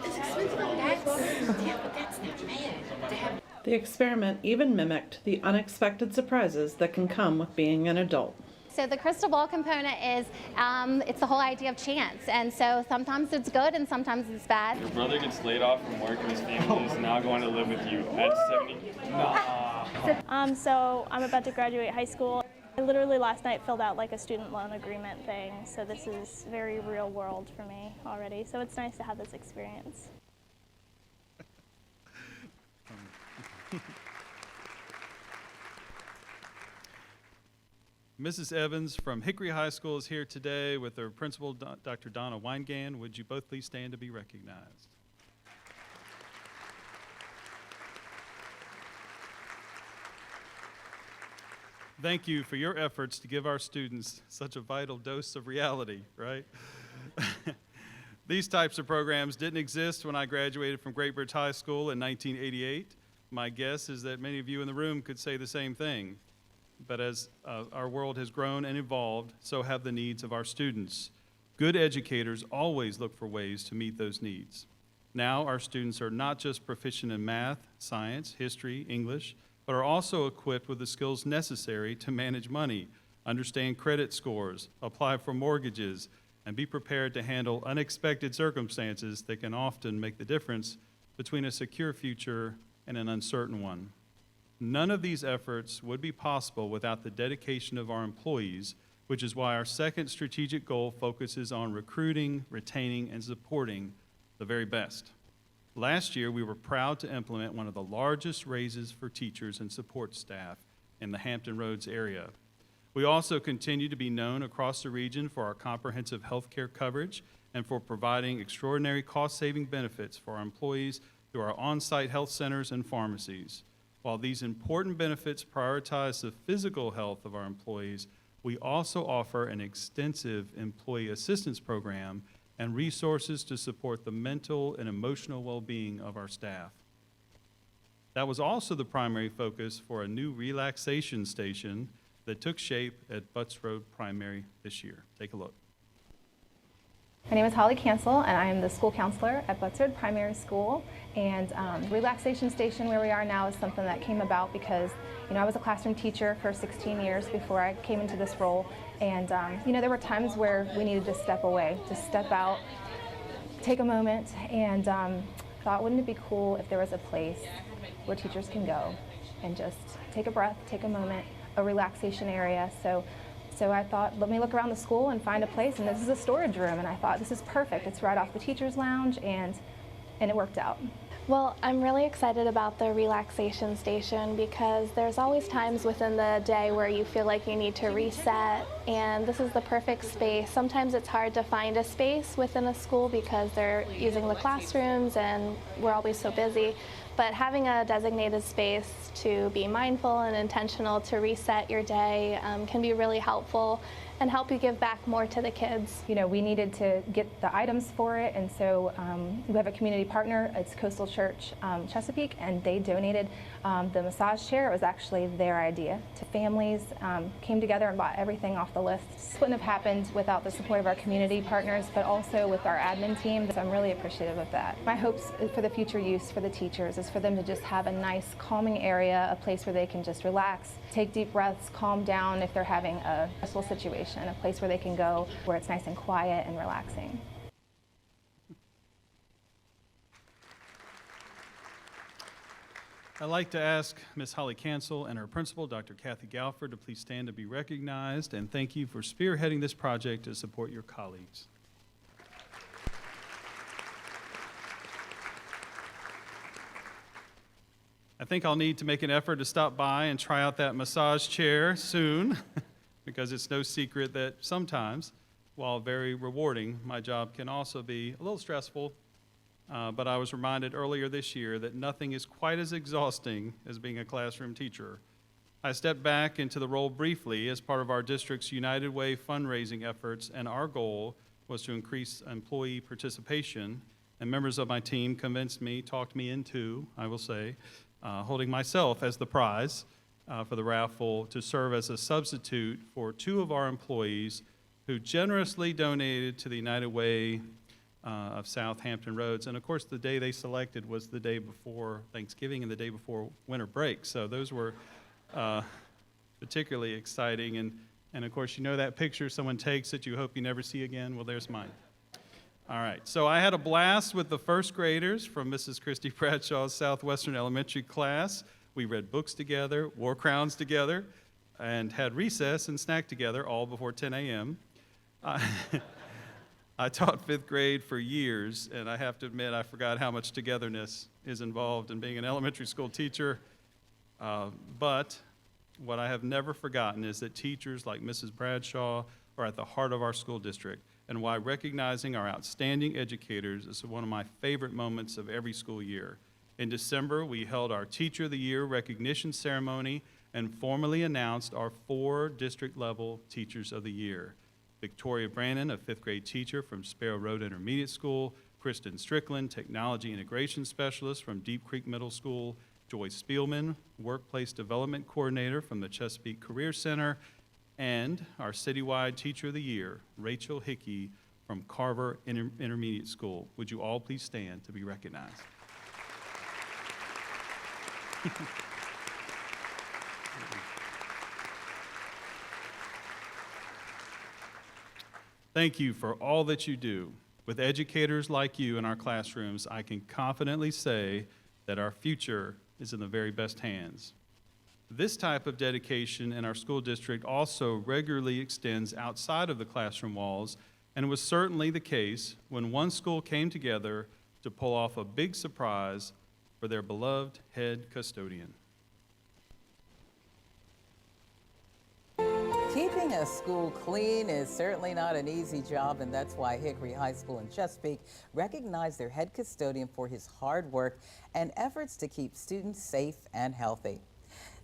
It's expensive, but that's not bad. The experiment even mimicked the unexpected surprises that can come with being an adult. So the crystal ball component is, it's the whole idea of chance. And so sometimes it's good and sometimes it's bad. Your brother gets laid off from work and his family is now going to live with you at 70. Nah. So I'm about to graduate high school. I literally last night filled out like a student loan agreement thing. So this is very real world for me already. So it's nice to have this experience. Mrs. Evans from Hickory High School is here today with their principal, Dr. Donna Weingan. Would you both please stand to be recognized? Thank you for your efforts to give our students such a vital dose of reality, right? These types of programs didn't exist when I graduated from Great Bridge High School in 1988. My guess is that many of you in the room could say the same thing. But as our world has grown and evolved, so have the needs of our students. Good educators always look for ways to meet those needs. Now our students are not just proficient in math, science, history, English, but are also equipped with the skills necessary to manage money, understand credit scores, apply for mortgages, and be prepared to handle unexpected circumstances that can often make the difference between a secure future and an uncertain one. None of these efforts would be possible without the dedication of our employees, which is why our second strategic goal focuses on recruiting, retaining, and supporting the very best. Last year, we were proud to implement one of the largest raises for teachers and support staff in the Hampton Roads area. We also continue to be known across the region for our comprehensive health care coverage and for providing extraordinary cost-saving benefits for our employees through our on-site health centers and pharmacies. While these important benefits prioritize the physical health of our employees, we also offer an extensive employee assistance program and resources to support the mental and emotional well-being of our staff. That was also the primary focus for a new relaxation station that took shape at Butts Road Primary this year. Take a look. My name is Holly Cancel, and I am the school counselor at Buttsford Primary School. And Relaxation Station, where we are now, is something that came about because, I was a classroom teacher for 16 years before I came into this role. And, there were times where we needed to step away, to step out, take a moment, and thought, wouldn't it be cool if there was a place where teachers can go and just take a breath, take a moment, a relaxation area. So I thought, let me look around the school and find a place, and this is a storage room, and I thought, this is perfect. It's right off the teacher's lounge, and it worked out. Well, I'm really excited about the relaxation station because there's always times within the day where you feel like you need to reset, and this is the perfect space. Sometimes it's hard to find a space within a school because they're using the classrooms and we're always so busy. But having a designated space to be mindful and intentional to reset your day can be really helpful and help you give back more to the kids. We needed to get the items for it, and so we have a community partner. It's Coastal Church Chesapeake, and they donated the massage chair. It was actually their idea. To families came together and bought everything off the list. This wouldn't have happened without the support of our community partners, but also with our admin team, so I'm really appreciative of that. My hopes for the future use for the teachers is for them to just have a nice calming area, a place where they can just relax, take deep breaths, calm down if they're having a stressful situation, a place where they can go where it's nice and quiet and relaxing. I'd like to ask Ms. Holly Cancel and her principal, Dr. Kathy Galford, to please stand to be recognized, and thank you for spearheading this project to support your colleagues. I think I'll need to make an effort to stop by and try out that massage chair soon because it's no secret that sometimes, while very rewarding, my job can also be a little stressful. But I was reminded earlier this year that nothing is quite as exhausting as being a classroom teacher. I stepped back into the role briefly as part of our district's United Way fundraising efforts, and our goal was to increase employee participation. And members of my team convinced me, talked me into, I will say, holding myself as the prize for the raffle to serve as a substitute for two of our employees who generously donated to the United Way of Southampton Roads. And of course, the day they selected was the day before Thanksgiving and the day before winter break. So those were particularly exciting. And of course, that picture someone takes that you hope you never see again. Well, there's mine. All right, so I had a blast with the first graders from Mrs. Christy Bradshaw's Southwestern Elementary class. We read books together, wore crowns together, and had recess and snack together all before 10 a.m. I taught fifth grade for years, and I have to admit I forgot how much togetherness is involved in being an elementary school teacher. But what I have never forgotten is that teachers like Mrs. Bradshaw are at the heart of our school district, and why recognizing our outstanding educators is one of my favorite moments of every school year. In December, we held our Teacher of the Year recognition ceremony and formally announced our 4 district-level Teachers of the Year. Victoria Brannon, a fifth grade teacher from Sparrow Road Intermediate School, Kristen Strickland, Technology Integration Specialist from Deep Creek Middle School, Joyce Spielman, Workplace Development Coordinator from the Chesapeake Career Center, and our citywide Teacher of the Year, Rachel Hickey from Carver Intermediate School. Would you all please stand to be recognized? Thank you for all that you do. With educators like you in our classrooms, I can confidently say that our future is in the very best hands. This type of dedication in our school district also regularly extends outside of the classroom walls, and was certainly the case when one school came together to pull off a big surprise for their beloved head custodian. Keeping a school clean is certainly not an easy job, and that's why Hickory High School in Chesapeake recognized their head custodian for his hard work and efforts to keep students safe and healthy.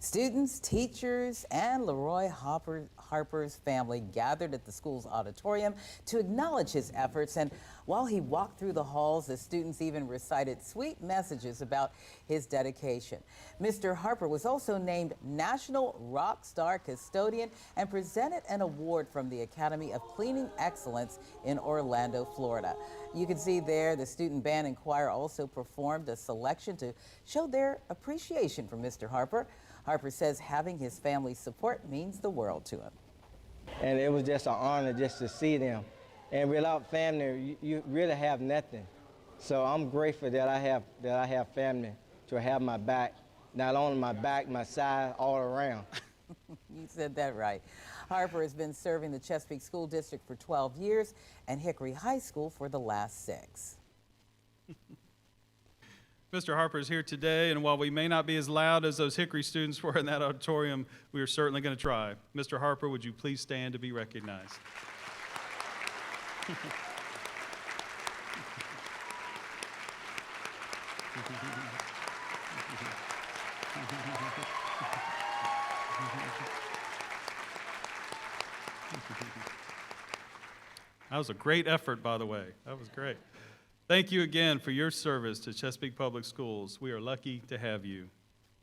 Students, teachers, and Leroy Harper's family gathered at the school's auditorium to acknowledge his efforts. And While he walked through the halls, the students even recited sweet messages about his dedication. Mr. Harper was also named National Rock Star Custodian and presented an award from the Academy of Cleaning Excellence in Orlando, Florida. You can see there the student band and choir also performed a selection to show their appreciation for Mr. Harper. Harper says having his family's support means the world to him. And it was just an honor just to see them. And without family, you really have nothing. So I'm grateful that I have family to have my back, not only my back, my side, all around. You said that right. Harper has been serving the Chesapeake School District for 12 years and Hickory High School for the last 6. Mr. Harper is here today, and while we may not be as loud as those Hickory students were in that auditorium, we are certainly going to try. Mr. Harper, would you please stand to be recognized? That was a great effort, by the way. That was great. Thank you again for your service to Chesapeake Public Schools. We are lucky to have you.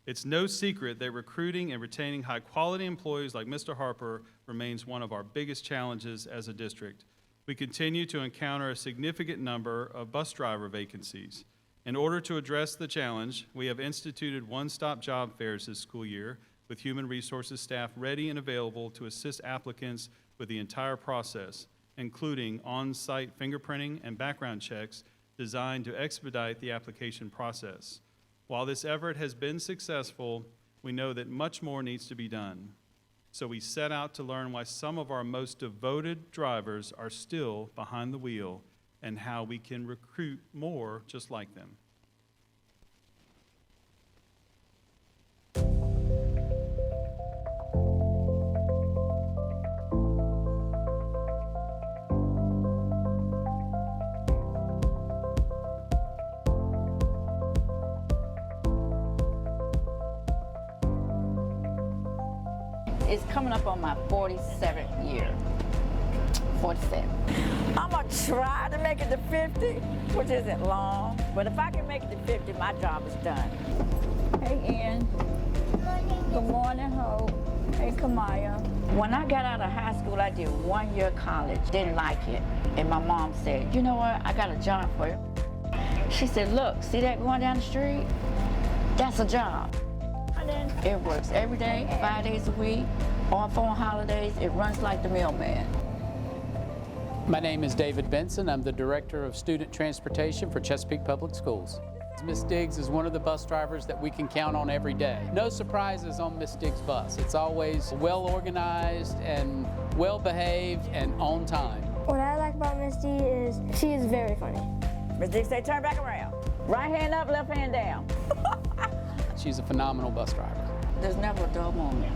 It's no secret that recruiting and retaining high-quality employees like Mr. Harper remains one of our biggest challenges as a district. We continue to encounter a significant number of bus driver vacancies. In order to address the challenge, we have instituted one-stop job fairs this school year with human resources staff ready and available to assist applicants with the entire process, including on-site fingerprinting and background checks designed to expedite the application process. While this effort has been successful, we know that much more needs to be done. So we set out to learn why some of our most devoted drivers are still behind the wheel and how we can recruit more just like them. It's coming up on my 47th year. 47. I'm gonna try to make it to 50, which isn't long, but if I can make it to 50, my job is done. Hey, Ian. Good morning, Hope. Hey, Kamaya. When I got out of high school, I did 1 year college. Didn't like it. And my mom said, you know what? I got a job for you. She said, look, see that going down the street? That's a job. It works every day, 5 days a week, off on holidays. It runs like the mailman. My name is David Benson. I'm the Director of Student Transportation for Chesapeake Public Schools. Miss Diggs is one of the bus drivers that we can count on every day. No surprises on Miss Diggs' bus. It's always well organized and well behaved and on time. What I like about Miss D is she is very funny. Miss Diggs say turn back around. Right hand up, left hand down. She's a phenomenal bus driver. There's never a dull moment.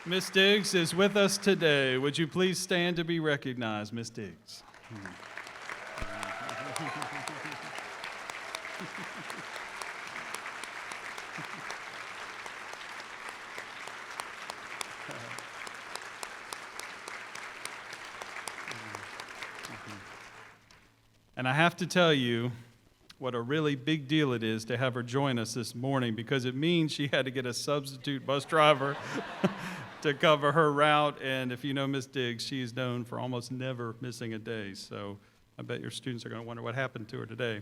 Miss Diggs is with us today. Would you please stand to be recognized, Miss Diggs? And I have to tell you what a really big deal it is to have her join us this morning, because it means she had to get a substitute bus driver to cover her route. And if you know Miss Diggs, she is known for almost never missing a day. So I bet your students are going to wonder what happened to her today.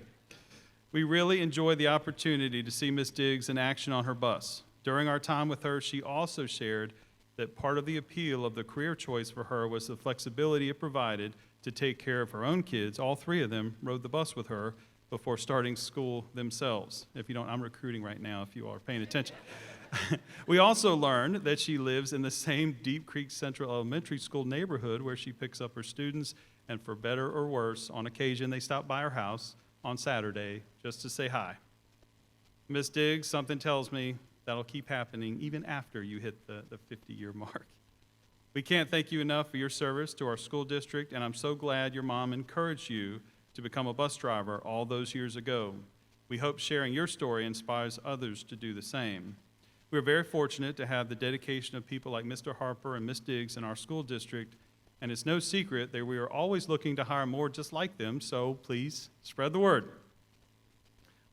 We really enjoyed the opportunity to see Miss Diggs in action on her bus. During our time with her, she also shared that part of the appeal of the career choice for her was the flexibility it provided to take care of her own kids. All 3 of them rode the bus with her before starting school themselves. If you don't, I'm recruiting right now if you are paying attention. We also learned that she lives in the same Deep Creek Central Elementary School neighborhood where she picks up her students, and for better or worse, on occasion they stop by her house on Saturday just to say hi. Miss Diggs, something tells me that'll keep happening even after you hit the 50-year mark. We can't thank you enough for your service to our school district, and I'm so glad your mom encouraged you to become a bus driver all those years ago. We hope sharing your story inspires others to do the same. We're very fortunate to have the dedication of people like Mr. Harper and Ms. Diggs in our school district, and it's no secret that we are always looking to hire more just like them, so please spread the word.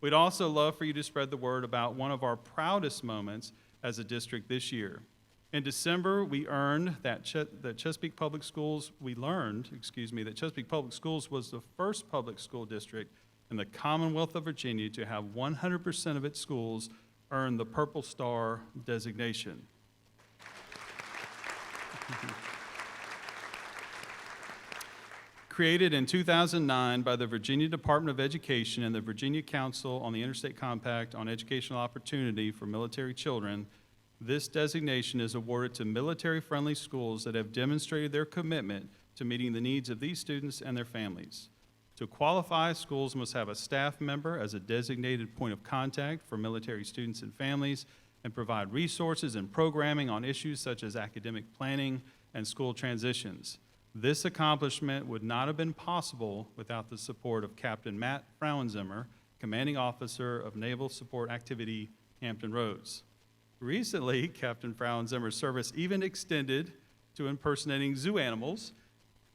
We'd also love for you to spread the word about one of our proudest moments as a district this year. In December, we learned that Chesapeake Public Schools was the first public school district in the Commonwealth of Virginia to have 100% of its schools earn the Purple Star designation. Created in 2009 by the Virginia Department of Education and the Virginia Council on the Interstate Compact on Educational Opportunity for Military Children, this designation is awarded to military-friendly schools that have demonstrated their commitment to meeting the needs of these students and their families. To qualify, schools must have a staff member as a designated point of contact for military students and families and provide resources and programming on issues such as academic planning and school transitions. This accomplishment would not have been possible without the support of Captain Matt Frauenzimmer, Commanding Officer of Naval Support Activity, Hampton Roads. Recently, Captain Frauenzimmer's service even extended to impersonating zoo animals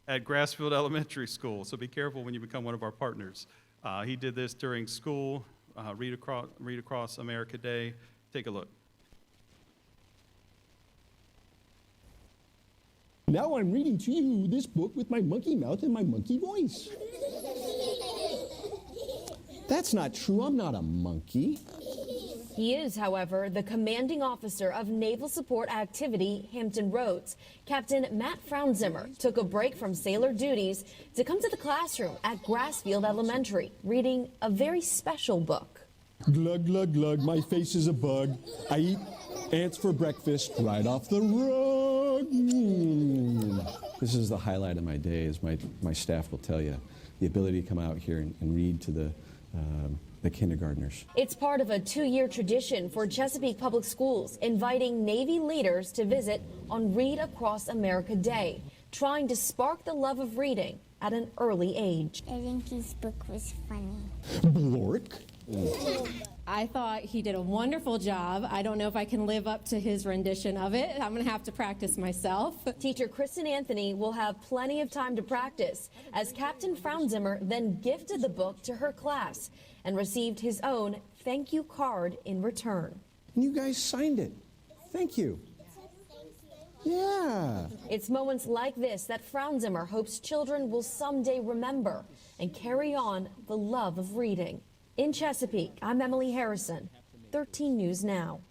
at Grassfield Elementary School, so be careful when you become one of our partners. He did this during school, Read Across America Day. Take a look. Now I'm reading to you this book with my monkey mouth and my monkey voice. That's not true. I'm not a monkey. He is, however, the commanding officer of Naval Support Activity, Hampton Roads. Captain Matt Frauenzimmer took a break from sailor duties to come to the classroom at Grassfield Elementary, reading a very special book. Glug, glug, glug, my face is a bug. I eat ants for breakfast right off the rug. This is the highlight of my day, as my staff will tell you. The ability to come out here and read to the kindergartners. It's part of a 2-year tradition for Chesapeake Public Schools, inviting Navy leaders to visit on Read Across America Day, trying to spark the love of reading at an early age. I think his book was funny. Blork. I thought he did a wonderful job. I don't know if I can live up to his rendition of it. I'm going to have to practice myself. Teacher Kristen Anthony will have plenty of time to practice, as Captain Frauenzimmer then gifted the book to her class and received his own thank you card in return. And you guys signed it. Thank you. Yeah. It's moments like this that Frauenzimmer hopes children will someday remember and carry on the love of reading. In Chesapeake, I'm Emily Harrison, 13 News Now.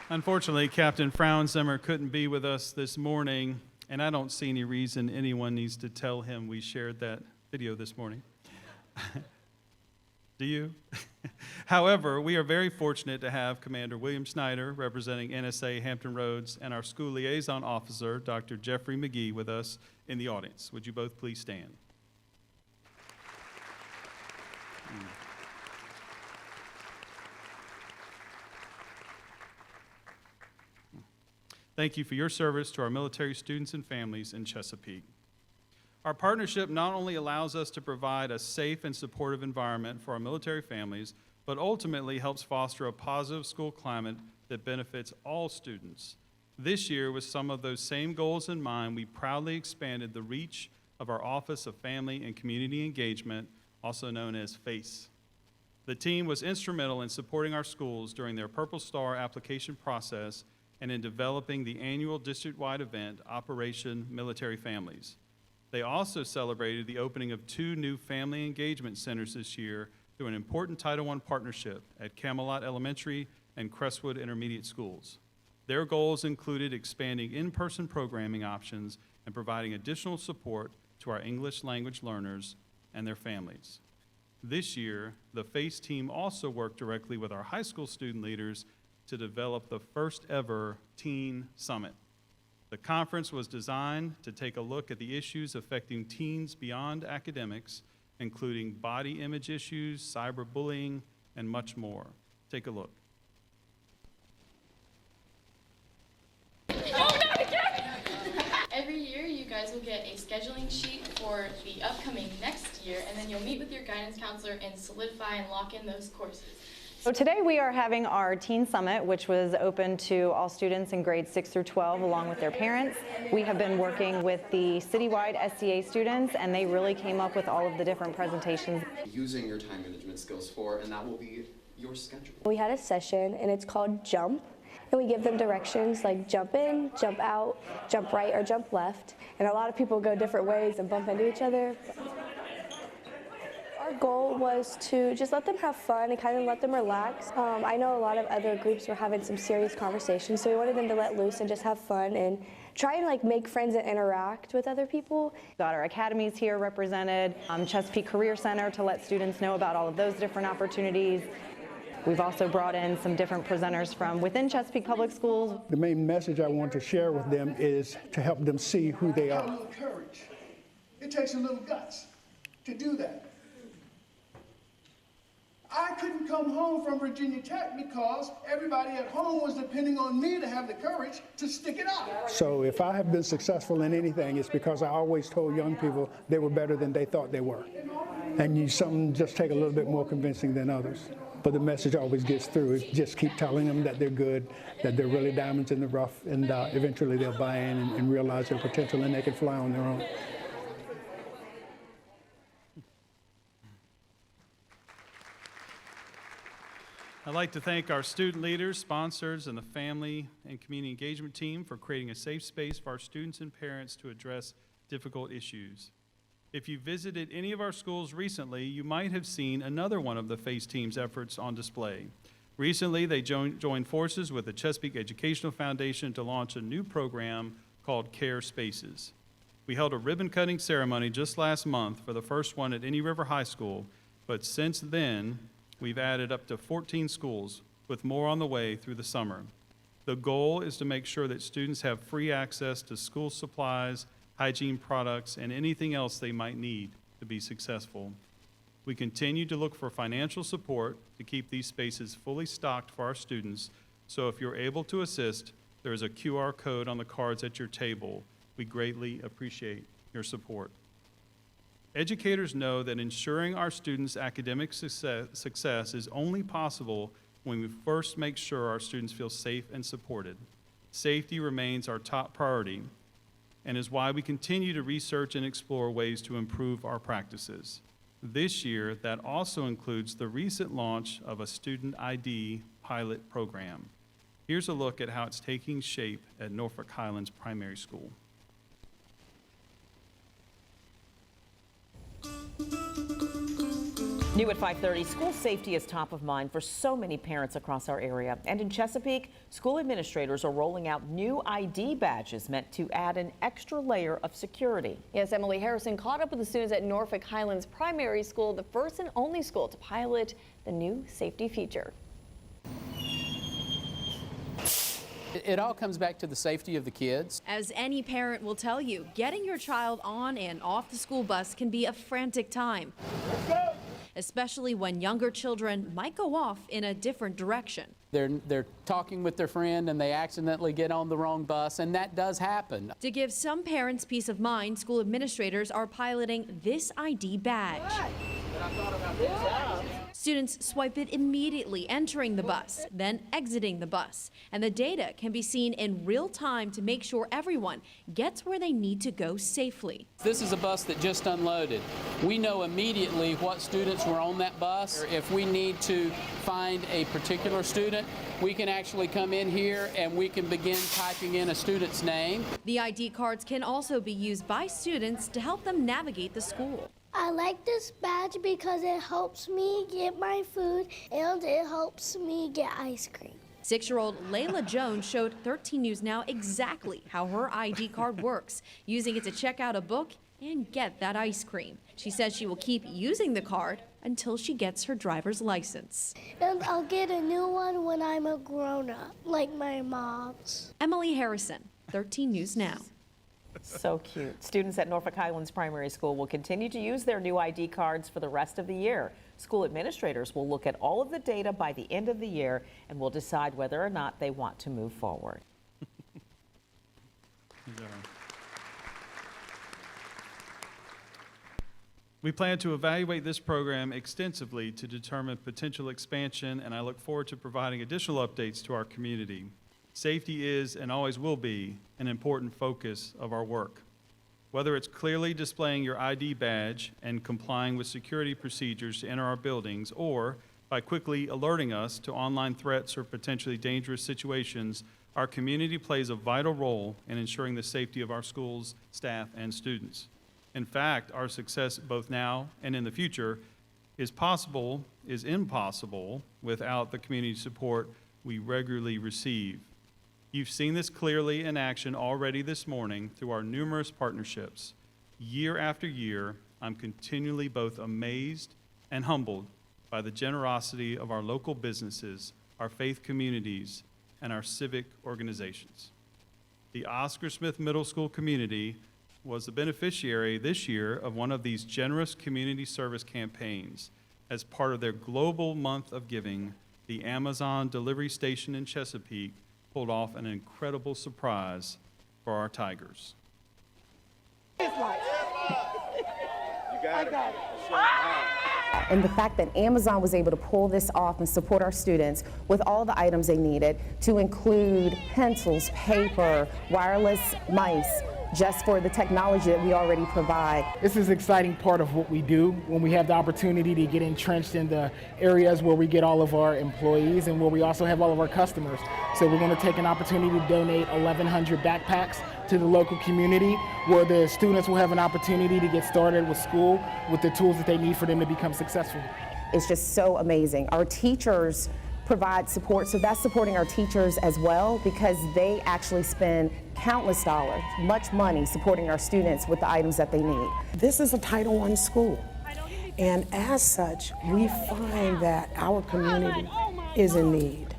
Unfortunately, Captain Frauenzimmer couldn't be with us this morning, and I don't see any reason anyone needs to tell him we shared that video this morning. Do you? However, we are very fortunate to have Commander William Schneider representing NSA Hampton Roads and our school liaison officer, Dr. Jeffrey McGee, with us in the audience. Would you both please stand? Thank you for your service to our military students and families in Chesapeake. Our partnership not only allows us to provide a safe and supportive environment for our military families, but ultimately helps foster a positive school climate that benefits all students. This year, with some of those same goals in mind, we proudly expanded the reach of our Office of Family and Community Engagement, also known as FACE. The team was instrumental in supporting our schools during their Purple Star application process and in developing the annual district-wide event, Operation Military Families. They also celebrated the opening of 2 new family engagement centers this year through an important Title I partnership at Camelot Elementary and Crestwood Intermediate Schools. Their goals included expanding in-person programming options and providing additional support to our English language learners and their families. This year, the FACE team also worked directly with our high school student leaders to develop the first ever Teen Summit. The conference was designed to take a look at the issues affecting teens beyond academics, including body image issues, cyberbullying, and much more. Take a look. Every year, you guys will get a scheduling sheet for the upcoming next year, and then you'll meet with your guidance counselor and solidify and lock in those courses. So today we are having our Teen Summit, which was open to all students in grades 6 through 12 along with their parents. We have been working with the citywide SCA students, and they really came up with all of the different presentations. Using your time management skills for, and that will be your schedule. We had a session and it's called Jump, and we give them directions like jump in, jump out, jump right, or jump left. And a lot of people go different ways and bump into each other. Our goal was to just let them have fun and kind of let them relax. I know a lot of other groups were having some serious conversations, so we wanted them to let loose and just have fun and try and like make friends and interact with other people. Got our academies here represented, Chesapeake Career Center to let students know about all of those different opportunities. We've also brought in some different presenters from within Chesapeake Public Schools. The main message I want to share with them is to help them see who they are. A little courage. It takes a little guts to do that. I couldn't come home from Virginia Tech because everybody at home was depending on me to have the courage to stick it out. So if I have been successful in anything, it's because I always told young people they were better than they thought they were. And some just take a little bit more convincing than others. But the message always gets through. Is just keep telling them that they're good, that they're really diamonds in the rough, and eventually they'll buy in and realize their potential, and they can fly on their own. I'd like to thank our student leaders, sponsors, and the family and community engagement team for creating a safe space for our students and parents to address difficult issues. If you visited any of our schools recently, you might have seen another one of the FACE team's efforts on display. Recently, they joined forces with the Chesapeake Educational Foundation to launch a new program called Care Spaces. We held a ribbon-cutting ceremony just last month for the first one at Any River High School, but since then, we've added up to 14 schools, with more on the way through the summer. The goal is to make sure that students have free access to school supplies, hygiene products, and anything else they might need to be successful. We continue to look for financial support to keep these spaces fully stocked for our students, so if you're able to assist, there is a QR code on the cards at your table. We greatly appreciate your support. Educators know that ensuring our students' academic success is only possible when we first make sure our students feel safe and supported. Safety remains our top priority and is why we continue to research and explore ways to improve our practices. This year, that also includes the recent launch of a student ID pilot program. Here's a look at how it's taking shape at Norfolk Highlands Primary School. New at 5:30, school safety is top of mind for so many parents across our area. And in Chesapeake, school administrators are rolling out new ID badges meant to add an extra layer of security. Yes, Emily Harrison caught up with the students at Norfolk Highlands Primary School, the first and only school to pilot the new safety feature. It all comes back to the safety of the kids. As any parent will tell you, getting your child on and off the school bus can be a frantic time, especially when younger children might go off in a different direction. They're talking with their friend and they accidentally get on the wrong bus, and that does happen. To give some parents peace of mind, school administrators are piloting this ID badge. Students swipe it immediately entering the bus, then exiting the bus, and the data can be seen in real time to make sure everyone gets where they need to go safely. This is a bus that just unloaded. We know immediately what students were on that bus. If we need to find a particular student, we can actually come in here and we can begin typing in a student's name. The ID cards can also be used by students to help them navigate the school. I like this badge because it helps me get my food and it helps me get ice cream. 6-year-old Layla Jones showed 13 News Now exactly how her ID card works, using it to check out a book and get that ice cream. She says she will keep using the card until she gets her driver's license. And I'll get a new one when I'm a grown-up, like my mom's. Emily Harrison, 13 News Now. So cute. Students at Norfolk Highlands Primary School will continue to use their new ID cards for the rest of the year. School administrators will look at all of the data by the end of the year and will decide whether or not they want to move forward. We plan to evaluate this program extensively to determine potential expansion, and I look forward to providing additional updates to our community. Safety is and always will be an important focus of our work. Whether it's clearly displaying your ID badge and complying with security procedures to enter our buildings, or by quickly alerting us to online threats or potentially dangerous situations, our community plays a vital role in ensuring the safety of our schools, staff, and students. In fact, our success both now and in the future is impossible without the community support we regularly receive. You've seen this clearly in action already this morning through our numerous partnerships. Year after year, I'm continually both amazed and humbled by the generosity of our local businesses, our faith communities, and our civic organizations. The Oscar Smith Middle School community was the beneficiary this year of one of these generous community service campaigns. As part of their global month of giving, the Amazon delivery station in Chesapeake pulled off an incredible surprise for our Tigers. And the fact that Amazon was able to pull this off and support our students with all the items they needed, to include pencils, paper, wireless mice, just for the technology that we already provide. This is an exciting part of what we do when we have the opportunity to get entrenched in the areas where we get all of our employees and where we also have all of our customers. So we're going to take an opportunity to donate 1,100 backpacks to the local community, where the students will have an opportunity to get started with school with the tools that they need for them to become successful. It's just so amazing. Our teachers provide support, so that's supporting our teachers as well, because they actually spend countless dollars, much money, supporting our students with the items that they need. This is a Title I school, and as such, we find that our community is in need.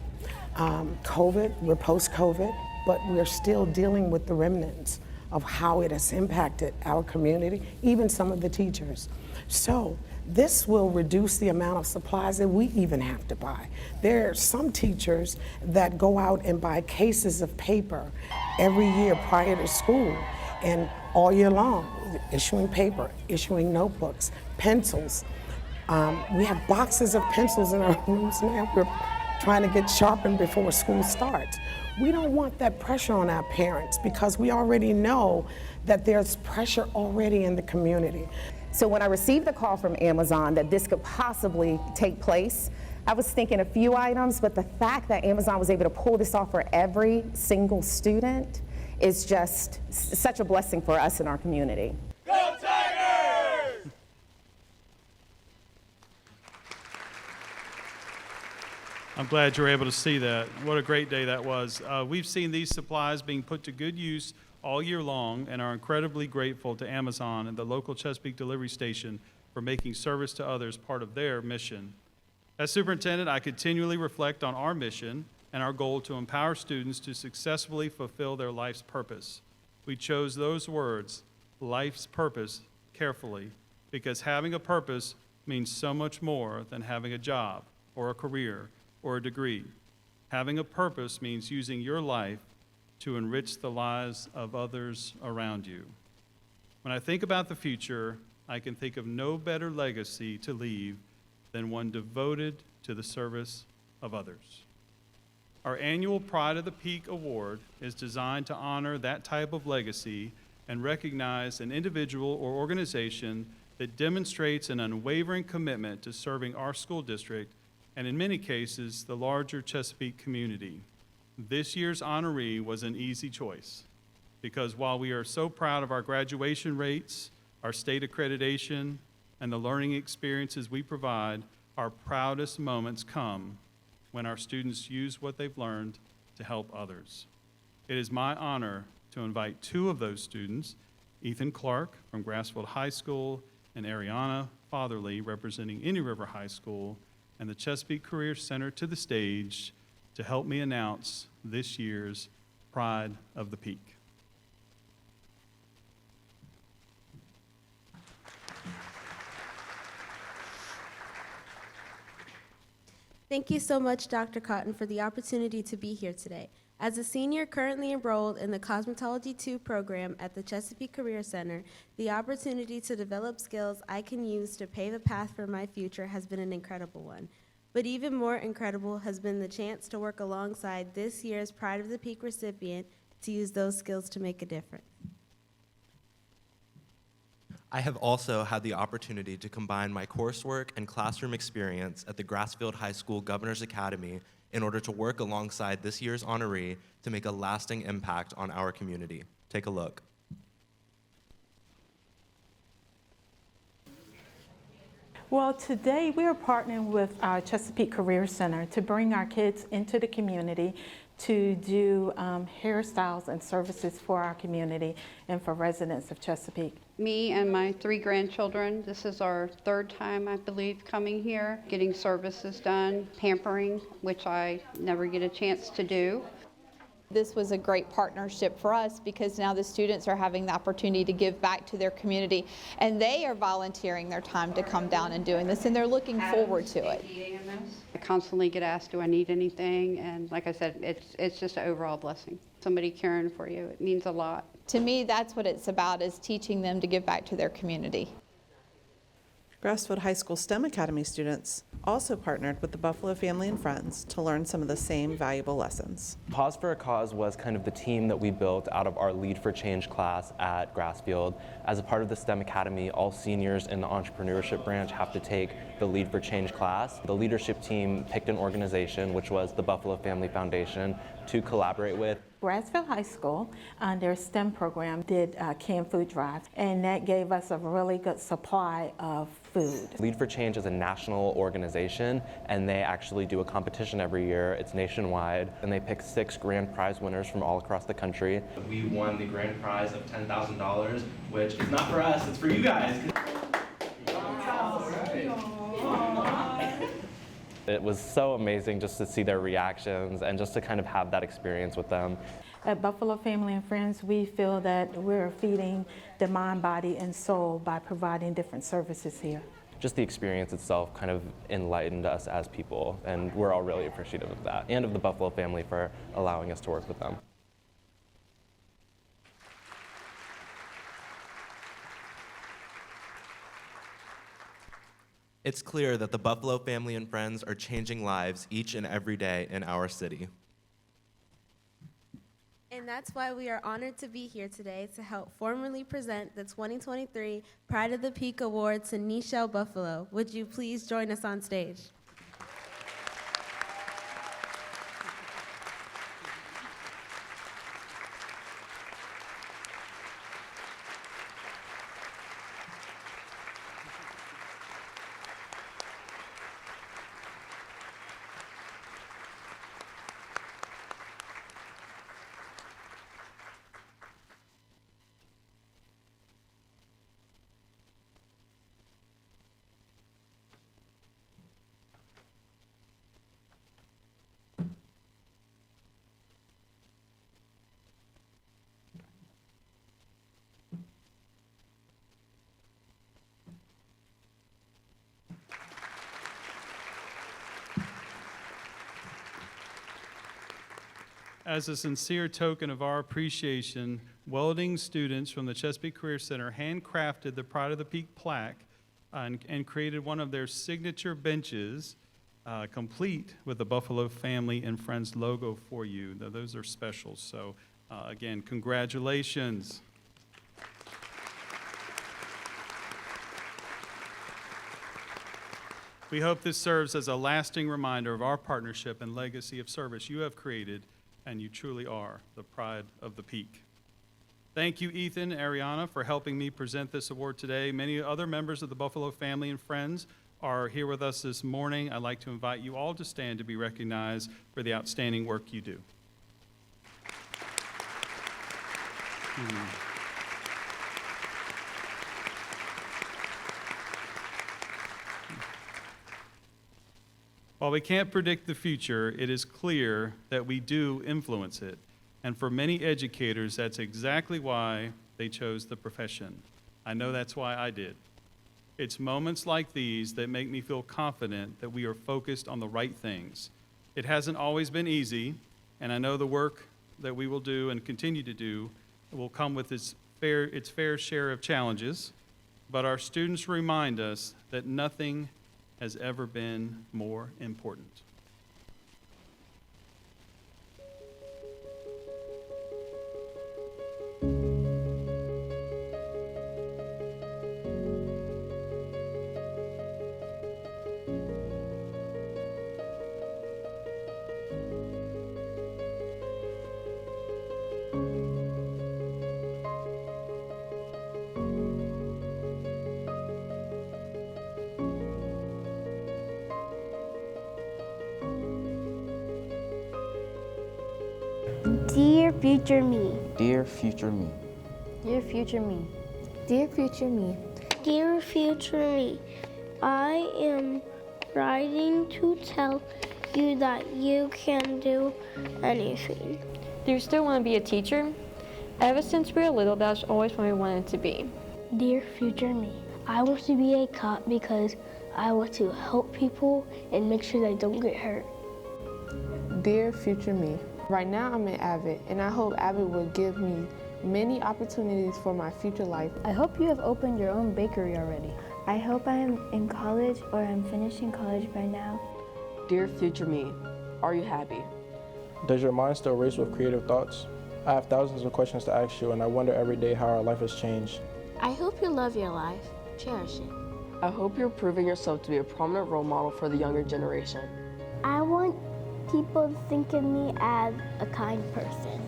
We're post-COVID, but we're still dealing with the remnants of how it has impacted our community, even some of the teachers. So this will reduce the amount of supplies that we even have to buy. There are some teachers that go out and buy cases of paper every year prior to school, and all year long, issuing paper, issuing notebooks, pencils. We have boxes of pencils in our rooms now. We're trying to get sharpened before school starts. We don't want that pressure on our parents, because we already know that there's pressure already in the community. So when I received the call from Amazon that this could possibly take place, I was thinking a few items, but the fact that Amazon was able to pull this off for every single student is just such a blessing for us in our community. Go Tigers! I'm glad you were able to see that. What a great day that was. We've seen these supplies being put to good use all year long, and are incredibly grateful to Amazon and the local Chesapeake delivery station for making service to others part of their mission. As superintendent, I continually reflect on our mission and our goal to empower students to successfully fulfill their life's purpose. We chose those words, life's purpose, carefully, because having a purpose means so much more than having a job or a career or a degree. Having a purpose means using your life to enrich the lives of others around you. When I think about the future, I can think of no better legacy to leave than one devoted to the service of others. Our annual Pride of the Peak Award is designed to honor that type of legacy and recognize an individual or organization that demonstrates an unwavering commitment to serving our school district, and in many cases, the larger Chesapeake community. This year's honoree was an easy choice, because while we are so proud of our graduation rates, our state accreditation, and the learning experiences we provide, our proudest moments come when our students use what they've learned to help others. It is my honor to invite two of those students, Ethan Clark from Grassfield High School and Ariana Fatherly representing Indian River High School and the Chesapeake Career Center, to the stage to help me announce this year's Pride of the Peak. Thank you so much, Dr. Cotton, for the opportunity to be here today. As a senior currently enrolled in the Cosmetology 2 program at the Chesapeake Career Center, the opportunity to develop skills I can use to pave a path for my future has been an incredible one. But even more incredible has been the chance to work alongside this year's Pride of the Peak recipient to use those skills to make a difference. I have also had the opportunity to combine my coursework and classroom experience at the Grassfield High School Governor's Academy in order to work alongside this year's honoree to make a lasting impact on our community. Take a look. Well, today we are partnering with our Chesapeake Career Center to bring our kids into the community to do hairstyles and services for our community and for residents of Chesapeake. Me and my 3 grandchildren, this is our 3rd time, I believe, coming here, getting services done, pampering, which I never get a chance to do. This was a great partnership for us because now the students are having the opportunity to give back to their community, and they are volunteering their time to come down and doing this, and they're looking forward to it. I constantly get asked, do I need anything? And like I said, it's just an overall blessing. Somebody caring for you, it means a lot. To me, that's what it's about, is teaching them to give back to their community. Grassfield High School STEM Academy students also partnered with the Buffalo Family and Friends to learn some of the same valuable lessons. Pause for a Cause was kind of the team that we built out of our Lead for Change class at Grassfield. As a part of the STEM Academy, all seniors in the entrepreneurship branch have to take the Lead for Change class. The leadership team picked an organization, which was the Buffalo Family Foundation, to collaborate with. Grassfield High School, their STEM program, did canned food drive, and that gave us a really good supply of food. Lead for Change is a national organization, and they actually do a competition every year. It's nationwide, and they pick 6 grand prize winners from all across the country. We won the grand prize of $10,000, which is not for us, it's for you guys. It was so amazing just to see their reactions and just to kind of have that experience with them. At Buffalo Family and Friends, we feel that we're feeding the mind, body, and soul by providing different services here. Just the experience itself kind of enlightened us as people, and we're all really appreciative of that, and of the Buffalo family for allowing us to work with them. It's clear that the Buffalo Family and Friends are changing lives each and every day in our city. And that's why we are honored to be here today to help formally present the 2023 Pride of the Peak Award to Nichelle Buffalo. Would you please join us on stage? As a sincere token of our appreciation, welding students from the Chesapeake Career Center handcrafted the Pride of the Peak plaque and created one of their signature benches, complete with the Buffalo Family and Friends logo for you. Now, those are special, so again, congratulations. We hope this serves as a lasting reminder of our partnership and legacy of service you have created, and you truly are the Pride of the Peak. Thank you, Ethan and Ariana, for helping me present this award today. Many other members of the Buffalo Family and Friends are here with us this morning. I'd like to invite you all to stand to be recognized for the outstanding work you do. While we can't predict the future, it is clear that we do influence it. And for many educators, that's exactly why they chose the profession. I know that's why I did. It's moments like these that make me feel confident that we are focused on the right things. It hasn't always been easy, And I know the work that we will do and continue to do will come with its fair share of challenges, but our students remind us that nothing has ever been more important. Dear future me. Dear future me. Dear future me. Dear future me. Dear future me. I am writing to tell you that you can do anything. Do you still want to be a teacher? Ever since we were little, that's always what we wanted to be. Dear future me. I want to be a cop because I want to help people and make sure they don't get hurt. Dear future me. Right now I'm in Avid, and I hope Avid will give me many opportunities for my future life. I hope you have opened your own bakery already. I hope I am in college or I'm finishing college by now. Dear future me, are you happy? Does your mind still race with creative thoughts? I have thousands of questions to ask you, and I wonder every day how our life has changed. I hope you love your life. Cherish it. I hope you're proving yourself to be a prominent role model for the younger generation. I want people to think of me as a kind person.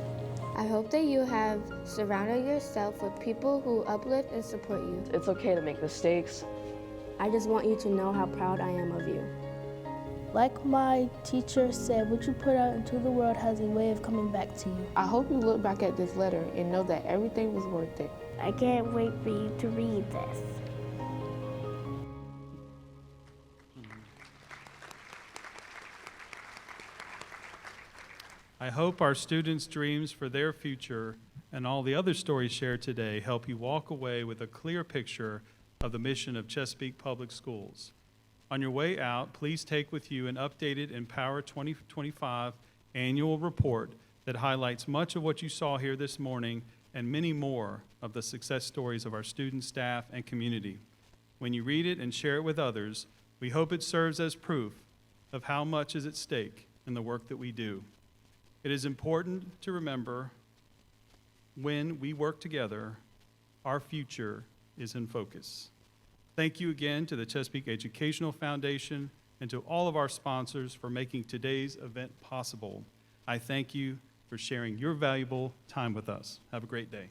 I hope that you have surrounded yourself with people who uplift and support you. It's okay to make mistakes. I just want you to know how proud I am of you. Like my teacher said, what you put out into the world has a way of coming back to you. I hope you look back at this letter and know that everything was worth it. I can't wait for you to read this. I hope our students' dreams for their future and all the other stories shared today help you walk away with a clear picture of the mission of Chesapeake Public Schools. On your way out, please take with you an updated Empower 2025 annual report that highlights much of what you saw here this morning and many more of the success stories of our students, staff, and community. When you read it and share it with others, we hope it serves as proof of how much is at stake in the work that we do. It is important to remember when we work together, our future is in focus. Thank you again to the Chesapeake Educational Foundation and to all of our sponsors for making today's event possible. I thank you for sharing your valuable time with us. Have a great day.